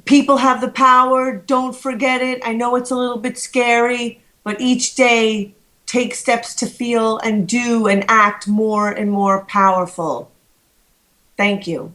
[SPEAKER 2] People have the power. Don't forget it. I know it's a little bit scary, but each day take steps to feel and do and act more and more powerful. Thank you.